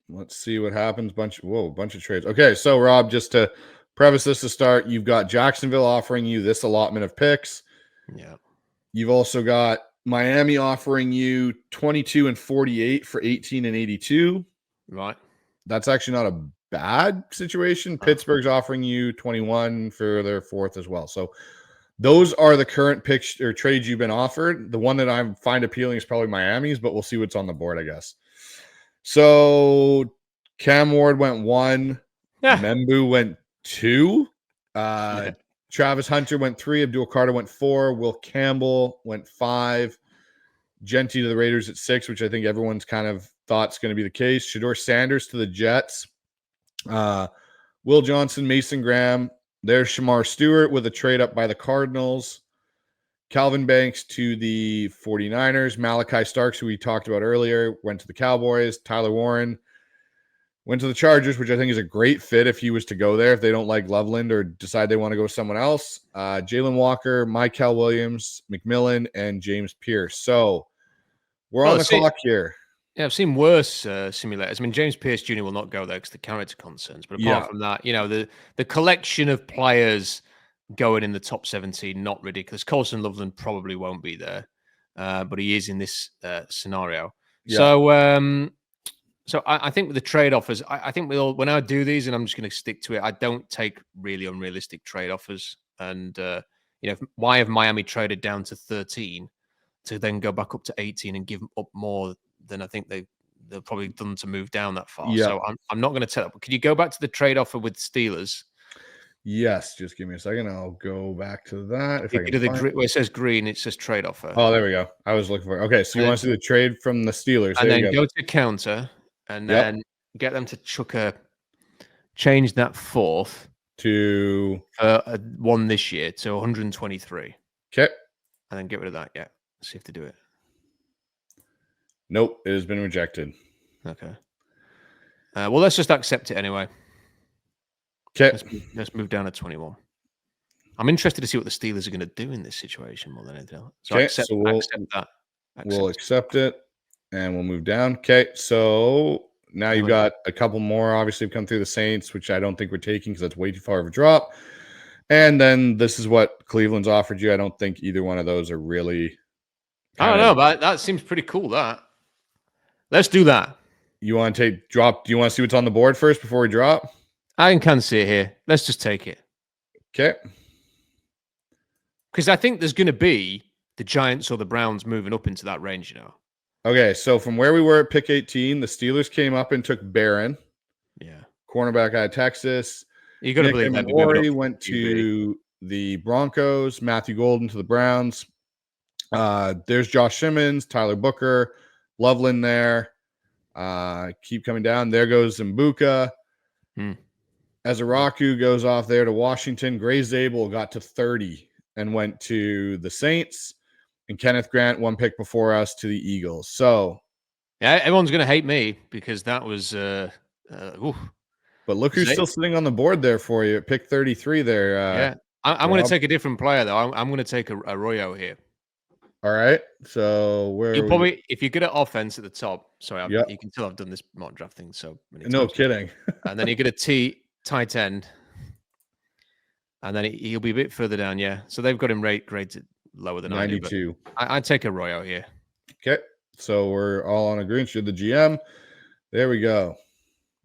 let's see what happens. Bunch of trades. Okay, so Rob, just to preface this to start, you've got Jacksonville offering you this allotment of picks. Yeah. You've also got Miami offering you 22 and 48 for 18 and 82. Right. That's actually not a bad situation. Pittsburgh's offering you 21 for their 4th as well. So those are the current picks or trades you've been offered. The one that I find appealing is probably Miami's, but we'll see what's on the board, I guess. So Cam Ward went 1. Yeah. Membu went 2. Yeah. Travis Hunter went 3. Abdul Carter went 4. Will Campbell went 5. Genty to the Raiders at 6, which I think everyone's kind of thought is going to be the case. Shador Sanders to the Jets. Will Johnson, Mason Graham. There's Shamar Stewart with a trade up by the Cardinals. Calvin Banks to the 49ers. Malachi Starks, who we talked about earlier, went to the Cowboys. Tyler Warren went to the Chargers, which I think is a great fit if he was to go there, if they don't like Loveland or decide they want to go somewhere else. Jalen Walker, Michael Williams, McMillan, and James Pierce. So we're on the clock here. Yeah, I've seen worse simulators. I mean, James Pierce Jr. will not go there because the character concerns. But apart from that, the collection of players going in the top 17, not ridiculous. Colson Loveland probably won't be there, but he is in this scenario. Yeah. So I think with the trade offers, I think when I do these, and I'm just going to stick to it, I don't take really unrealistic trade offers. And why have Miami traded down to 13 to then go back up to 18 and give up more than I think they're probably done to move down that far? Yeah. So I'm not going to tell it. But can you go back to the trade offer with Steelers? Yes, just give me a second. I'll go back to that. If I can where it says green, it says trade offer. Oh, there we go. I was looking for it. Okay, so you want to see the trade from the Steelers. And then go to counter and then get them to change that 4th to 1 this year to 123. Okay. And then get rid of that. Yeah. Let's see if they do it. Nope, it has been rejected. Okay. Well, let's just accept it anyway. Okay. Let's move down to 21. I'm interested to see what the Steelers are going to do in this situation more than anything else. So, accept that. We'll accept it, and we'll move down. Okay, so now you've got a couple more, obviously, have come through the Saints, which I don't think we're taking because that's way too far of a drop. And then this is what Cleveland's offered you. I don't think either one of those are really... I don't know, but that seems pretty cool, that. Let's do that. You want to drop? Do you want to see what's on the board first before we drop? I can see it here. Let's just take it. Okay. Because I think there's going to be the Giants or the Browns moving up into that range, Okay, so from where we were at pick 18, the Steelers came up and took Barron. Yeah. Cornerback out of Texas. You got to believe that. Morey went to the Broncos. Matthew Golden to the Browns. There's Josh Simmons, Tyler Booker, Loveland there. Keep coming down. There goes Mbuka. Ezeraku goes off there to Washington. Gray Zabel got to 30 and went to the Saints. And Kenneth Grant, 1 pick before us, to the Eagles. So, yeah, everyone's going to hate me because that was. But look who's still sitting on the board there for you. Pick 33 there. Yeah, I'm going to take a different player though. I'm going to take Arroyo here. All right. So where you probably, if you're good at offense at the top. Sorry, you can tell I've done this mock draft thing so many times. No kidding. And then you get a tight end, and then he'll be a bit further down. Yeah. So they've got him rated lower than 92. I'd take Arroyo here. Okay. So we're all on agreement. You're the GM. There we go.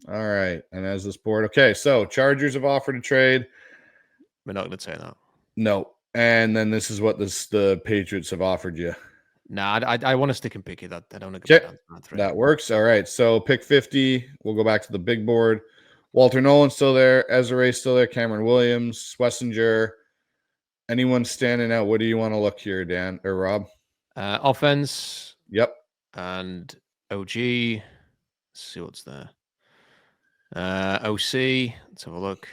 All right. And as this board. Okay. So Chargers have offered a trade. We're not going to say that. No. And then this is what the Patriots have offered you. Nah, I want to stick and pick it. I don't want to go down to that. That works. All right. So pick 50. We'll go back to the big board. Walter Nolan's still there. Ezra still there. Cameron Williams, Schlesinger. Anyone standing out? What do you want to look here, Dan or Rob? Offense. Yep. And OG. Let's see what's there. OC. Let's have a look.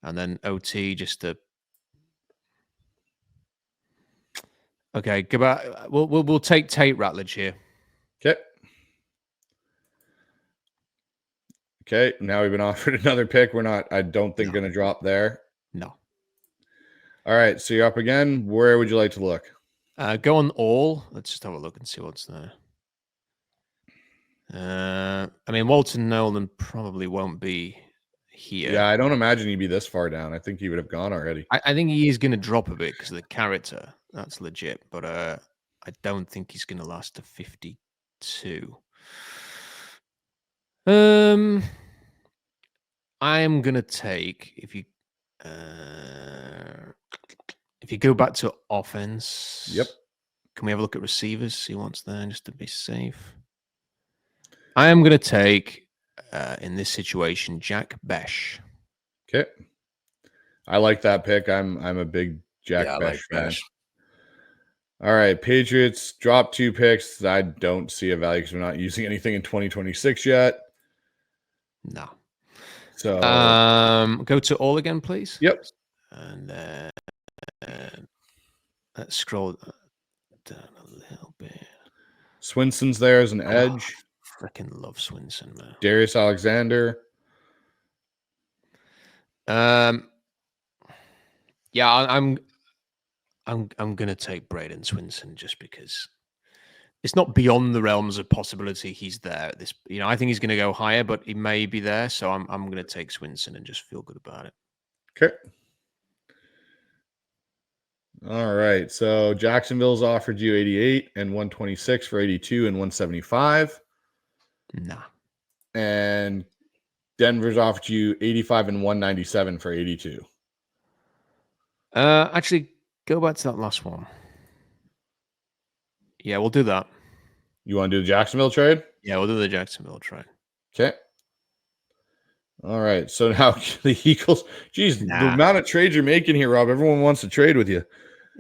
And then OT just to. Okay, goodbye. We'll take Tate Ratledge here. Okay. Okay. Now we've been offered another pick. We're not. I don't think going to drop there. No. All right. So you're up again. Where would you like to look? Go on all. Let's just have a look and see what's there. I mean, Walter Nolan probably won't be here. Yeah, I don't imagine he'd be this far down. I think he would have gone already. I think he is going to drop a bit because of the character. That's legit. But I don't think he's going to last to 52. I am going to take, if you... If you go back to offense, Yep. Can we have a look at receivers? See what's there, just to be safe. I am going to take, in this situation, Jack Besh. Okay. I like that pick. I'm a big Jack Yeah, I Besh like fan. Besh. All right, Patriots drop 2 picks. I don't see a value because we're not using anything in 2026 yet. No. So go to all again, please. Yep. And let's scroll down a little bit. Swinson's there as an edge. Freaking love Swinson, man. Darius Alexander. Yeah, I'm gonna take Braden Swinson just because it's not beyond the realms of possibility he's there at this. I think he's gonna go higher, but he may be there. So I'm gonna take Swinson and just feel good about it. Okay. All right. So Jacksonville's offered you 88 and 126 for 82 and 175. Nah. And Denver's offered you 85 and 197 for 82. Actually, go back to that last one. Yeah, we'll do that. You want to do the Jacksonville trade? Yeah, we'll do the Jacksonville trade. Okay. All right. So now the Eagles, geez, the amount of trades you're making here, Rob, everyone wants to trade with you.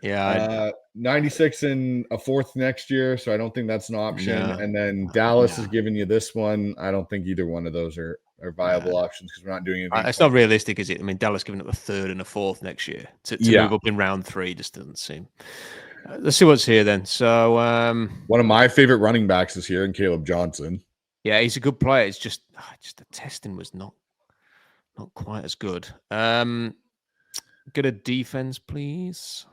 Yeah. 96 and a 4th next year. So I don't think that's an option. No. And then Dallas is giving you this one. I don't think either one of those are viable options because we're not doing anything. It's not realistic, is it? I mean, Dallas giving up a 3rd and a 4th next year to move up in round 3 just doesn't seem. Let's see what's here then. So one of my favorite running backs is here in Caleb Johnson. Yeah, he's a good player. It's just the testing was not quite as good. Get a defense, please.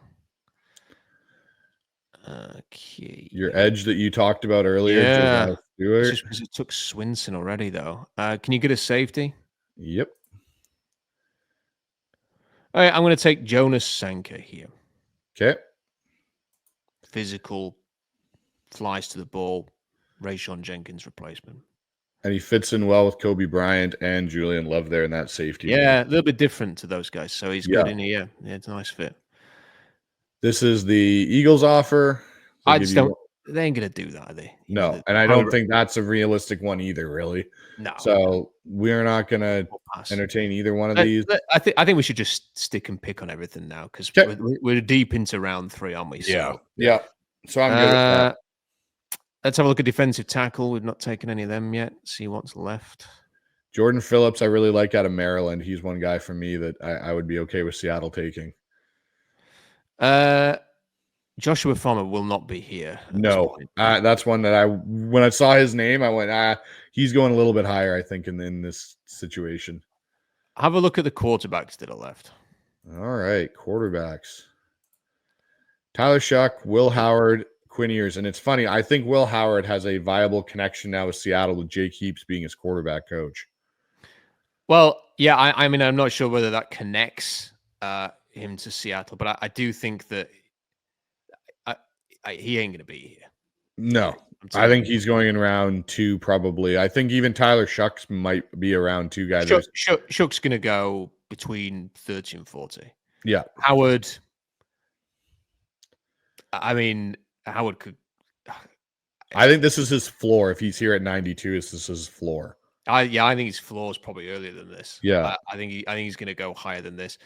Okay. Your edge that you talked about earlier. Yeah. Stewart. Just because it took Swinson already, though. Can you get a safety? Yep. All right, I'm going to take Jonas Sanka here. Okay. Physical, flies to the ball, Rayshon Jenkins replacement. And he fits in well with Kobe Bryant and Julian Love there in that safety. Yeah, a little bit different to those guys. So he's good in here. Yeah, it's a nice fit. This is the Eagles offer. I just don't. They ain't gonna do that, are they? No, and I don't think that's a realistic one either, really. No. So we're not gonna entertain either one of these. I think we should just stick and pick on everything now because we're deep into round 3, aren't we? So, yeah. So I'm good with that. Let's have a look at defensive tackle. We've not taken any of them yet. See what's left. Jordan Phillips, I really like out of Maryland. He's one guy for me that I would be okay with Seattle taking. Joshua Farmer will not be here. No, that's one that when I saw his name, I went, he's going a little bit higher, I think, in this situation. Have a look at the quarterbacks that are left. All right, quarterbacks. Tyler Shuck, Will Howard, Quinn Ewers. And it's funny, I think Will Howard has a viable connection now with Seattle with Jake Heaps being his quarterback coach. Well, yeah, I mean, I'm not sure whether that connects him to Seattle, but I do think that he ain't going to be here. No, I think he's going in round 2 probably. I think even Tyler Shucks might be around 2 guys. Shuck's going to go between 30 and 40. Yeah. Howard, I mean, Howard could. I think this is his floor. If he's here at 92, this is his floor. I think his floor is probably earlier than this. Yeah. I think he's going to go higher than this.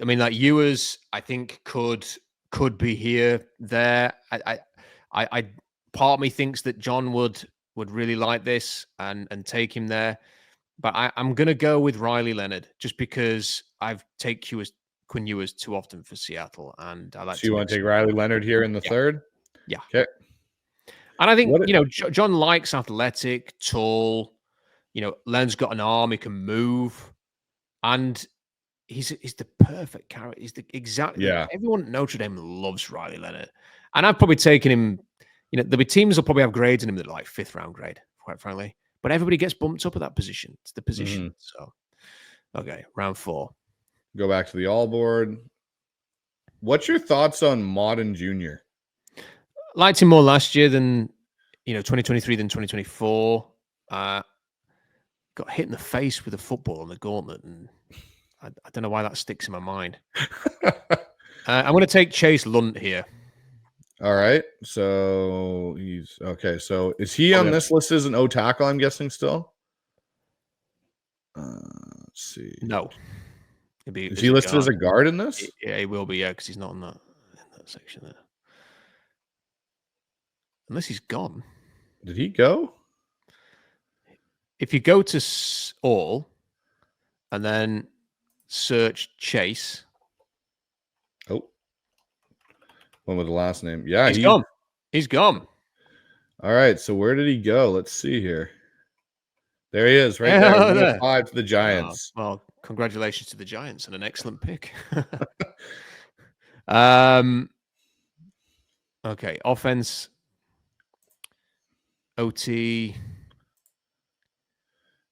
I mean, like Ewers, I think could be here, there. I part of me thinks that John would really like this and take him there, but I'm gonna go with Riley Leonard just because I've taken Quinn Ewers too often for Seattle, and I like. So you want to take Riley Leonard here in the 3rd? Yeah. Okay. And I think John likes athletic, tall. Leonard's got an arm; he can move, and he's the perfect character. He's everyone at Notre Dame loves Riley Leonard, and I've probably taken him. There'll be teams will probably have grades in him that are like 5th round grade, quite frankly. But everybody gets bumped up at that position. It's the position. So, okay, round 4. Go back to the all board. What's your thoughts on Modern Jr.? Liked him more last year than 2023 than 2024. Got hit in the face with a football on the gauntlet, and I don't know why that sticks in my mind. I'm going to take Chase Lunt here. All right. So he's okay. So is he on this list as an O tackle? I'm guessing still. Let's see. No. Is he listed as a guard in this? Yeah, he will be. Yeah, because he's not in that section there. Unless he's gone. Did he go? If you go to all and then search Chase. Oh. One with the last name. Yeah, he's gone. He's gone. All right. So where did he go? Let's see here. There he is, right there. 5 to the Giants. Well, congratulations to the Giants and an excellent pick. Okay, offense. OT.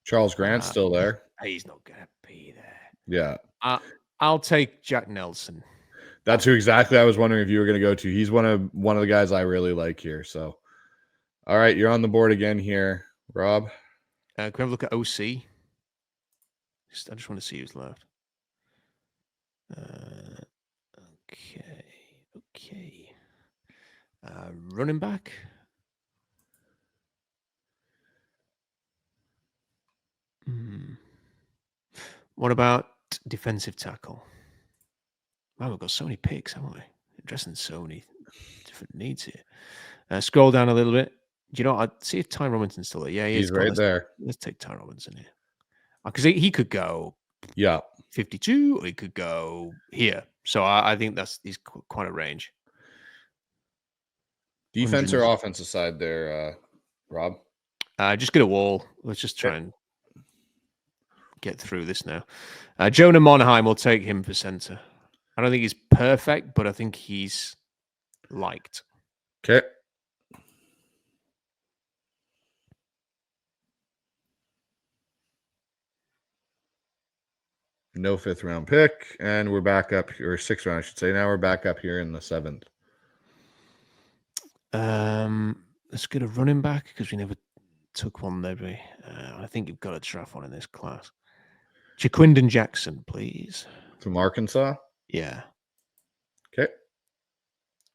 Charles Grant's still there. He's not going to be there. Yeah. I'll take Jack Nelson. That's who exactly I was wondering if you were going to go to. He's one of the guys I really like here. So, all right, you're on the board again here, Rob. Can we have a look at OC? I just want to see who's left. Okay. Running back. What about defensive tackle? Wow, we've got so many picks, haven't we? Addressing so many different needs here. Scroll down a little bit. Do you know? I'd see if Ty Robinson's still there. Yeah, he's right there. Let's take Ty Robinson here because he could go. 52, or he could go here. So I think he's quite a range. Defense or offensive side there, Rob? Just get a wall. Let's just try and get through this now. Jonah Monheim, will take him for center. I don't think he's perfect, but I think he's liked. Okay. No 5th round pick, and we're back up here, or 6th round, I should say. Now we're back up here in the 7th. Let's get a running back because we never took one, did we? I think you've got a draft one in this class. Jaquindon Jackson, please. From Arkansas? Yeah. Okay.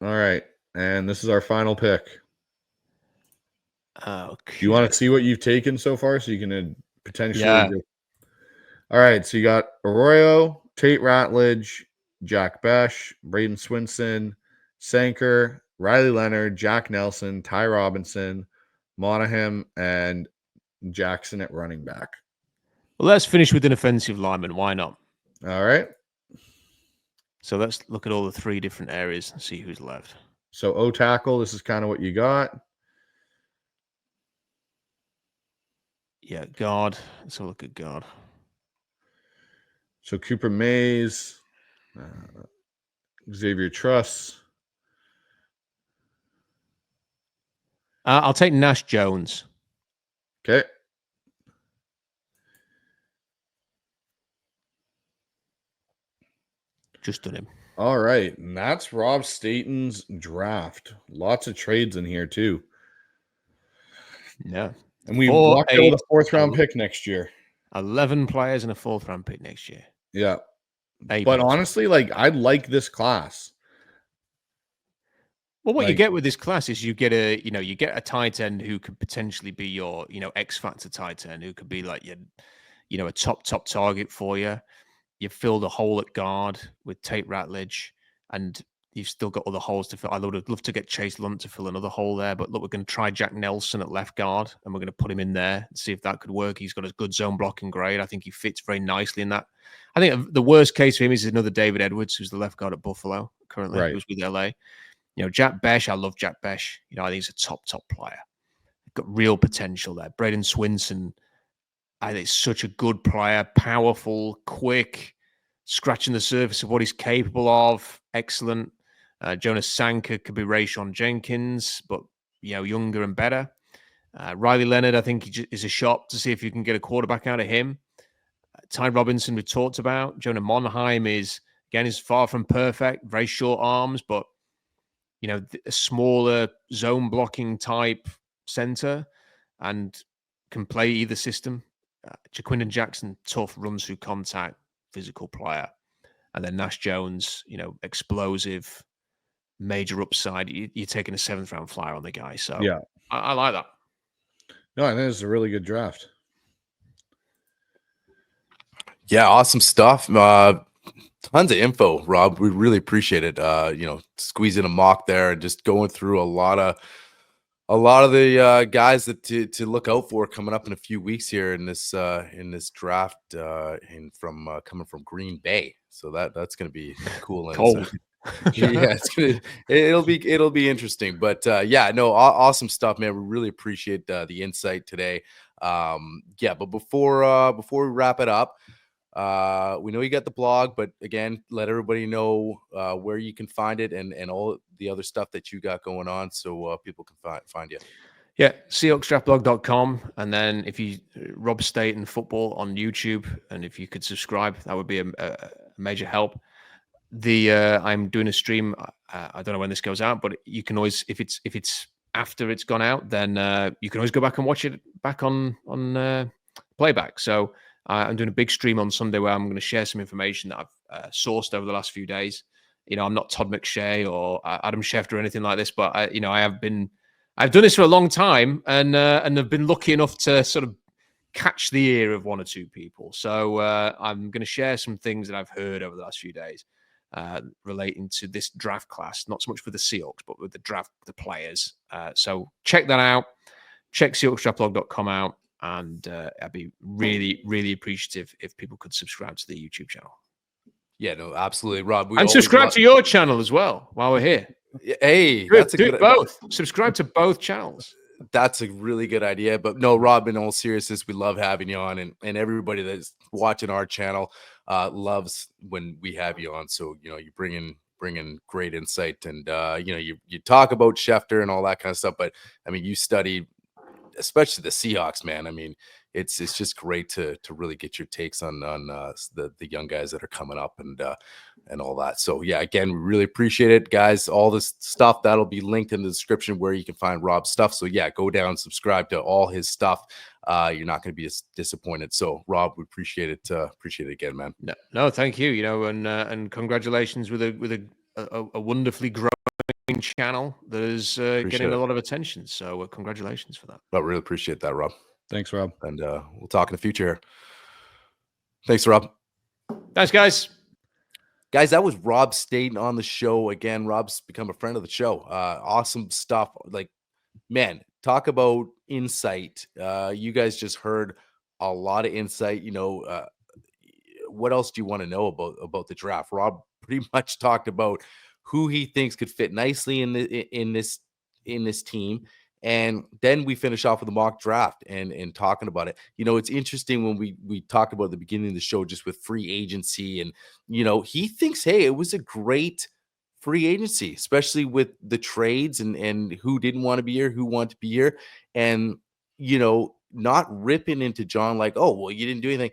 All right. And this is our final pick. Okay. Do you want to see what you've taken so far so you can potentially... Yeah. All right. So you got Arroyo, Tate Ratledge, Jack Besh, Braden Swinson, Sanker, Riley Leonard, Jack Nelson, Ty Robinson, Monahan, and Jackson at running back. Well, let's finish with an offensive lineman. Why not? All right. So let's look at all the 3 different areas and see who's left. So O tackle, this is kind of what you got. Yeah, guard. Let's have a look at guard. So Cooper Mays, Xavier Truss. I'll take Nash Jones. Okay. Just done him. All right. And that's Rob Staton's draft. Lots of trades in here, too. Yeah. And we walked out with a 4th round pick next year. 11 players and a 4th round pick next year. Yeah. But honestly, I like this class. Well, what you get with this class is you get a tight end who could potentially be your, X factor tight end who could be like your, a top target for you. You filled a hole at guard with Tate Ratledge, and you've still got other holes to fill. I would love to get Chase Lunt to fill another hole there, but look, we're going to try Jack Nelson at left guard, and we're going to put him in there and see if that could work. He's got a good zone blocking grade. I think he fits very nicely in that. I think the worst case for him is another David Edwards, who's the left guard at Buffalo currently, who's with LA. Jack Besh, I love Jack Besh. I think he's a top player. Got real potential there. Braden Swinson, I think, is such a good player, powerful, quick, scratching the surface of what he's capable of. Excellent. Jonas Sanker could be Rayshon Jenkins, but younger and better. Riley Leonard, I think, is a shot to see if you can get a quarterback out of him. Ty Robinson, we talked about. Jonah Monheim is far from perfect, very short arms, but a smaller zone blocking type center and can play either system. Jaquindon Jackson, tough, runs through contact, physical player. and then Nash Jones, explosive, major upside. You're taking a 7th round flyer on the guy. So Yeah. I like that. No, I think it's a really good draft. Yeah, awesome stuff. Tons of info, Rob. We really appreciate it. Squeezing a mock there and just going through a lot of the guys that to look out for coming up in a few weeks here in this draft, and coming from Green Bay. So that's going to be cool. Cold. Yeah, it'll be interesting. But awesome stuff, man. We really appreciate the insight today. But before we wrap it up, we know you got the blog, but again, let everybody know where you can find it and all the other stuff that you got going on, so people can find you. Yeah, SeahawksDraftBlog.com, and then if you Rob Staton Football on YouTube, and if you could subscribe, that would be a major help. I'm doing a stream. I don't know when this goes out, but you can always, if it's after it's gone out, then you can always go back and watch it back on playback. So I'm doing a big stream on Sunday where I'm going to share some information that I've sourced over the last few days. I'm not Todd McShay or Adam Schefter or anything like this, but I've done this for a long time, and have been lucky enough to sort of catch the ear of one or two people. So I'm going to share some things that I've heard over the last few days relating to this draft class, not so much with the Seahawks, but with the players. So check that out. Check SeahawksDraftBlog.com out. And I'd be really, really appreciative if people could subscribe to the YouTube channel. Yeah, no, absolutely, Rob. And subscribe to your channel as well while we're here. Hey, do both. Subscribe to both channels. That's a really good idea. But no, Rob, in all seriousness, we love having you on, and everybody that's watching our channel loves when we have you on. So you bring in great insight, and you talk about Schefter and all that kind of stuff. But I mean, you study especially the Seahawks, man. I mean, it's just great to really get your takes on the young guys that are coming up and all that. So yeah, again, we really appreciate it, guys. All this stuff that'll be linked in the description where you can find Rob's stuff. So yeah, go down, subscribe to all his stuff. You're not going to be disappointed. So Rob, we appreciate it. Appreciate it again, man. No, thank you. And congratulations with a wonderfully growing channel that is getting a lot of attention. So congratulations for that. I really appreciate that, Rob. Thanks, Rob. And we'll talk in the future. Thanks, Rob. Thanks, guys. Guys, that was Rob Staton on the show. Again, Rob's become a friend of the show. Awesome stuff. Like, man, talk about insight. You guys just heard a lot of insight. What else do you want to know about the draft? Rob pretty much talked about who he thinks could fit nicely in this team. And then we finish off with a mock draft and talking about it. It's interesting when we talked about at the beginning of the show, just with free agency, and he thinks, hey, it was a great free agency, especially with the trades and who didn't want to be here, who wanted to be here, and not ripping into John like, oh, well, you didn't do anything.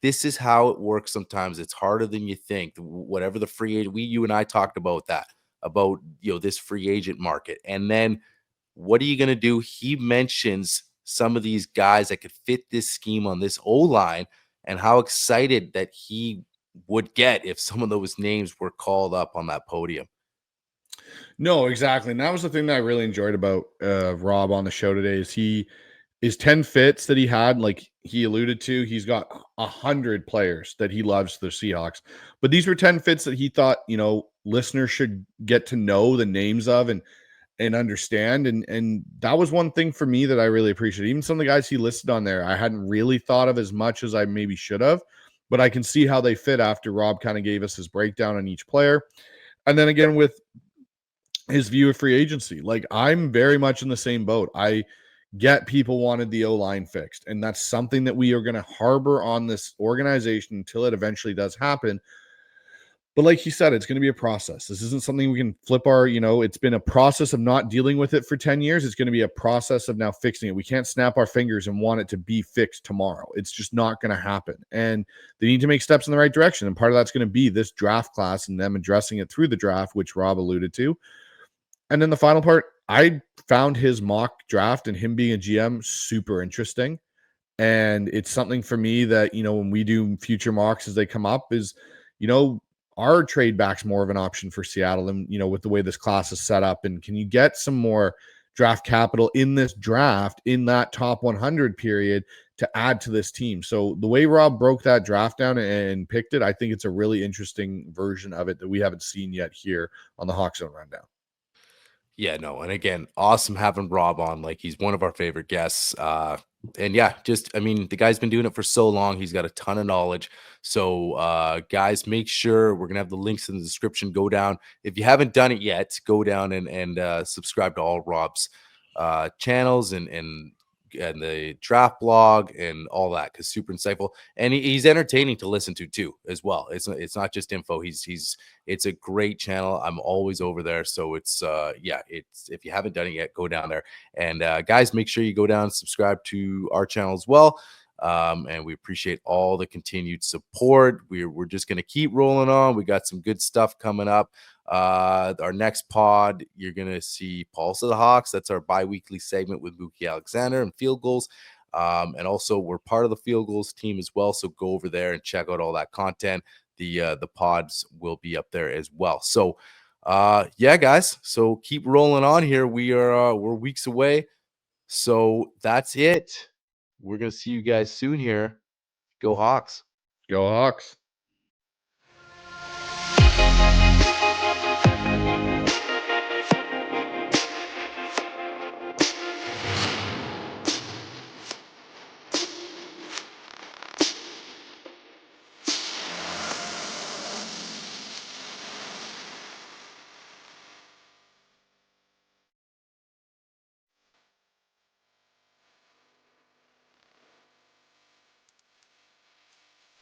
This is how it works. Sometimes it's harder than you think. Whatever the free agent, you and I talked about that, about this free agent market, and then what are you going to do? He mentions some of these guys that could fit this scheme on this O-line, and how excited that he would get if some of those names were called up on that podium. No, exactly. And that was the thing that I really enjoyed about Rob on the show today is his 10 fits that he had, like he alluded to, he's got 100 players that he loves the Seahawks. But these were 10 fits that he thought, listeners should get to know the names of and understand. And that was one thing for me that I really appreciate. Even some of the guys he listed on there, I hadn't really thought of as much as I maybe should have, but I can see how they fit after Rob kind of gave us his breakdown on each player. And then again, with his view of free agency, like I'm very much in the same boat. I get people wanted the O-line fixed, and that's something that we are going to harbor on this organization until it eventually does happen. But like he said, it's going to be a process. This isn't something we can flip it's been a process of not dealing with it for 10 years. It's going to be a process of now fixing it. We can't snap our fingers and want it to be fixed tomorrow. It's just not going to happen. And they need to make steps in the right direction. And part of that's going to be this draft class and them addressing it through the draft, which Rob alluded to. And then the final part, I found his mock draft and him being a GM super interesting. And it's something for me that, when we do future mocks as they come up is, are trade backs more of an option for Seattle, and with the way this class is set up, and can you get some more draft capital in this draft in that top 100 period to add to this team? So the way Rob broke that draft down and picked it, I think it's a really interesting version of it that we haven't seen yet here on the HawksZone Rundown. Yeah, no, and again, awesome having Rob on. Like, he's one of our favorite guests. And yeah, the guy's been doing it for so long. He's got a ton of knowledge. So guys, make sure we're gonna have the links in the description. Go down. If you haven't done it yet, go down and subscribe to all Rob's channels and the draft blog and all that, because super insightful, and he's entertaining to listen to too as well. It's not just info. It's a great channel. I'm always over there. So it's if you haven't done it yet, go down there. And guys, make sure you go down and subscribe to our channel as well. And we appreciate all the continued support. We're just going to keep rolling on. We got some good stuff coming up. Our next pod, you're gonna see Pulse of the Hawks. That's our bi-weekly segment with Mookie Alexander and field goals. And also we're part of the field goals team as well. So go over there and check out all that content. The pods will be up there as well. So yeah, guys. So keep rolling on here. We're weeks away. So that's it. We're gonna see you guys soon here. Go Hawks. Go Hawks.